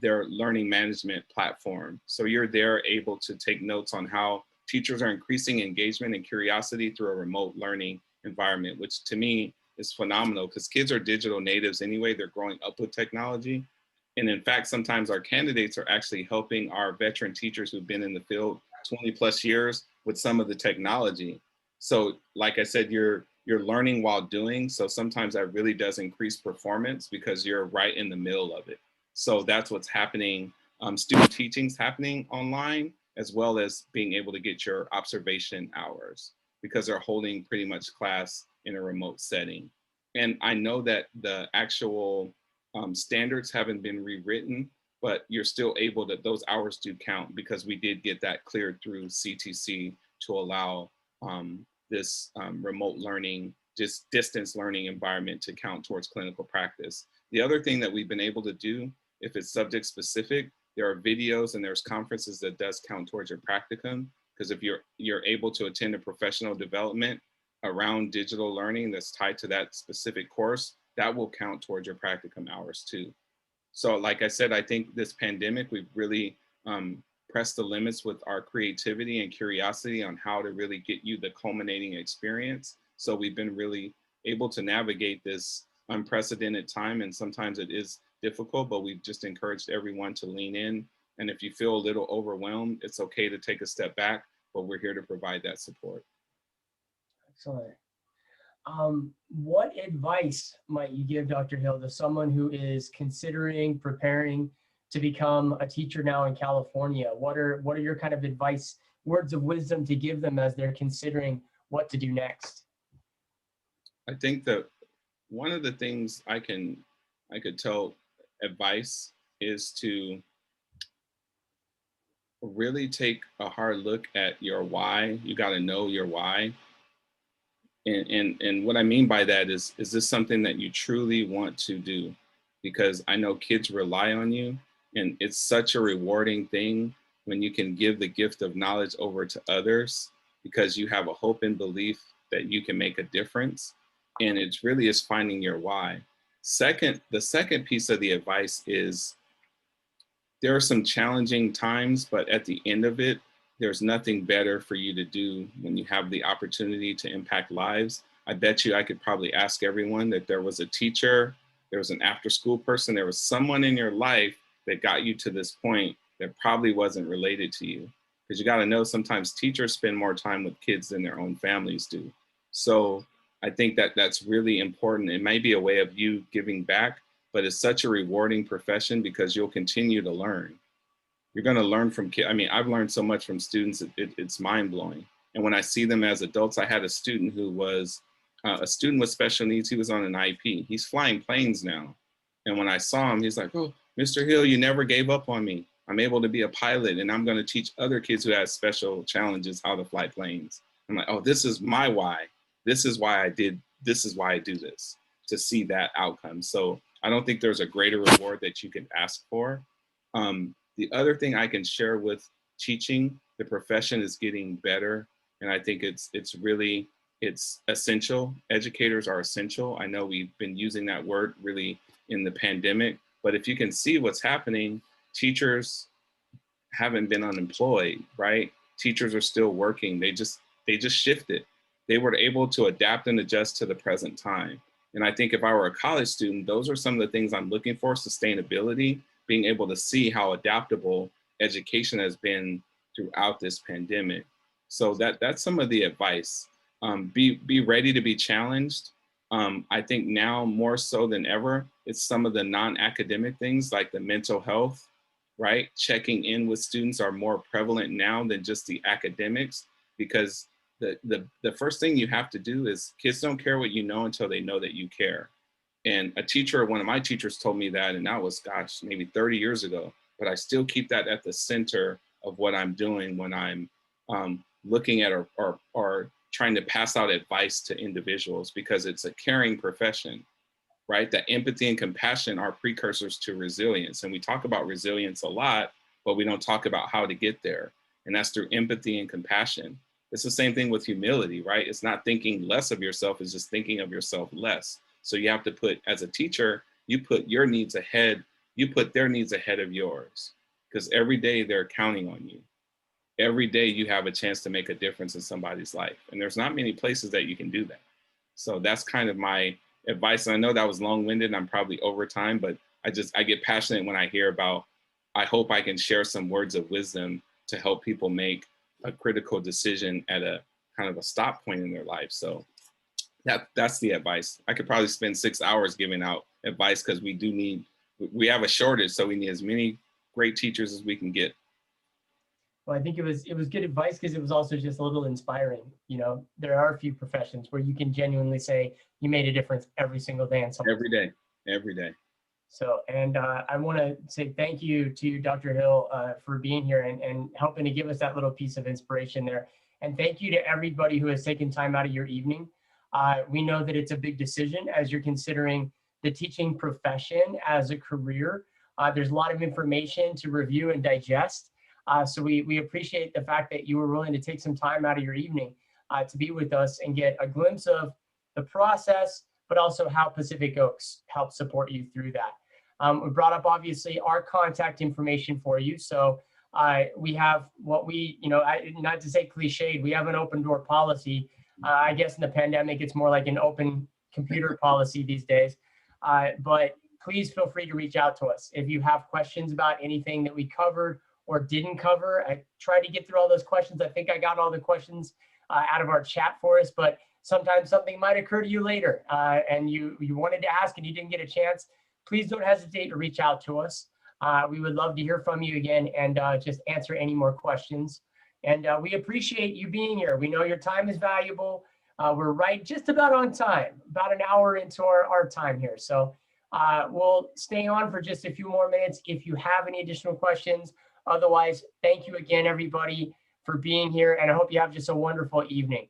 [SPEAKER 2] their learning management platform. So you're there able to take notes on how teachers are increasing engagement and curiosity through a remote learning environment, which to me is phenomenal, because kids are digital natives anyway. They're growing up with technology. And in fact, sometimes our candidates are actually helping our veteran teachers who've been in the field 20 plus years with some of the technology. So like I said, you're learning while doing. So sometimes that really does increase performance because you're right in the middle of it. So that's what's happening. Student teaching's happening online, as well as being able to get your observation hours, because they're holding pretty much class in a remote setting. And I know that the actual standards haven't been rewritten, but you're still able to, those hours do count, because we did get that cleared through CTC to allow this remote learning, just distance learning environment to count towards clinical practice. The other thing that we've been able to do, if it's subject specific, there are videos and there's conferences that does count towards your practicum, because if you're able to attend a professional development around digital learning that's tied to that specific course, that will count towards your practicum hours too. So like I said, I think this pandemic, we've really pressed the limits with our creativity and curiosity on how to really get you the culminating experience. So we've been really able to navigate this unprecedented time, and sometimes it is difficult, but we've just encouraged everyone to lean in. And if you feel a little overwhelmed, it's okay to take a step back, but we're here to provide that support.
[SPEAKER 1] Excellent. What advice might you give, Dr. Hill, to someone who is considering preparing to become a teacher now in California? What are your kind of advice, words of wisdom to give them as they're considering what to do next?
[SPEAKER 2] I think that one of the things I could tell advice is to really take a hard look at your why. You got to know your why. And what I mean by that is this something that you truly want to do? Because I know kids rely on you, and it's such a rewarding thing when you can give the gift of knowledge over to others, because you have a hope and belief that you can make a difference. And it really is finding your why. The second piece of the advice is, there are some challenging times, but at the end of it, there's nothing better for you to do when you have the opportunity to impact lives. I bet you I could probably ask everyone that there was a teacher, there was an after-school person, there was someone in your life that got you to this point that probably wasn't related to you. Because you got to know, sometimes teachers spend more time with kids than their own families do. So I think that that's really important. It may be a way of you giving back, but it's such a rewarding profession because you'll continue to learn. You're going to learn from kids. I mean, I've learned so much from students, it's mind blowing. And when I see them as adults, I had a student who was a student with special needs. He was on an IEP. He's flying planes now. And when I saw him, he's like, "Oh, Mr. Hill, you never gave up on me. I'm able to be a pilot, and I'm going to teach other kids who have special challenges how to fly planes." I'm like, "Oh, this is my why. This is why I do this, to see that outcome." So I don't think there's a greater reward that you could ask for. The other thing I can share with teaching, the profession is getting better. And I think it's essential. Educators are essential. I know we've been using that word really in the pandemic, but if you can see what's happening, teachers haven't been unemployed, right? teachers are still working. They just shifted. They were able to adapt and adjust to the present time. And I think if I were a college student, those are some of the things I'm looking for: sustainability, being able to see how adaptable education has been throughout this pandemic. So that's some of the advice. Be ready to be challenged. I think now more so than ever, it's some of the non-academic things like the mental health, right? Checking in with students are more prevalent now than just the academics, because the first thing you have to do is kids don't care what you know until they know that you care. And one of my teachers told me that, and that was, gosh, maybe 30 years ago, but I still keep that at the center of what I'm doing when I'm looking at or trying to pass out advice to individuals, because it's a caring profession, right? That empathy and compassion are precursors to resilience. And we talk about resilience a lot, but we don't talk about how to get there. And that's through empathy and compassion. It's the same thing with humility, right? It's not thinking less of yourself, it's just thinking of yourself less. So you have to put, as a teacher, you put your needs ahead, you put their needs ahead of yours, because every day they're counting on you. Every day you have a chance to make a difference in somebody's life. And there's not many places that you can do that. So that's kind of my advice. And I know that was long-winded and I'm probably over time, but I get passionate when I hear about, I hope I can share some words of wisdom to help people make a critical decision at a kind of a stop point in their life. So that's the advice. I could probably spend 6 hours giving out advice, because we have a shortage, so we need as many great teachers as we can get.
[SPEAKER 1] Well, I think it was good advice, because it was also just a little inspiring. You know, there are a few professions where you can genuinely say you made a difference every single day in something.
[SPEAKER 2] Every day.
[SPEAKER 1] So, and I want to say thank you to Dr. Hill for being here and helping to give us that little piece of inspiration there. And thank you to everybody who has taken time out of your evening. We know that it's a big decision as you're considering the teaching profession as a career. There's a lot of information to review and digest. So we appreciate the fact that you were willing to take some time out of your evening to be with us and get a glimpse of the process, but also how Pacific Oaks helps support you through that. We brought up, obviously, our contact information for you. So we have what we, not to say cliched, we have an open door policy. I guess in the pandemic, it's more like an open computer policy these days. But please feel free to reach out to us. If you have questions about anything that we covered or didn't cover, I tried to get through all those questions. I think I got all the questions out of our chat for us, but sometimes something might occur to you later and you wanted to ask and you didn't get a chance. Please don't hesitate to reach out to us. We would love to hear from you again and just answer any more questions. And we appreciate you being here. We know your time is valuable. We're right just about on time, about an hour into our time here. So we'll stay on for just a few more minutes if you have any additional questions. Otherwise, thank you again, everybody, for being here. And I hope you have just a wonderful evening.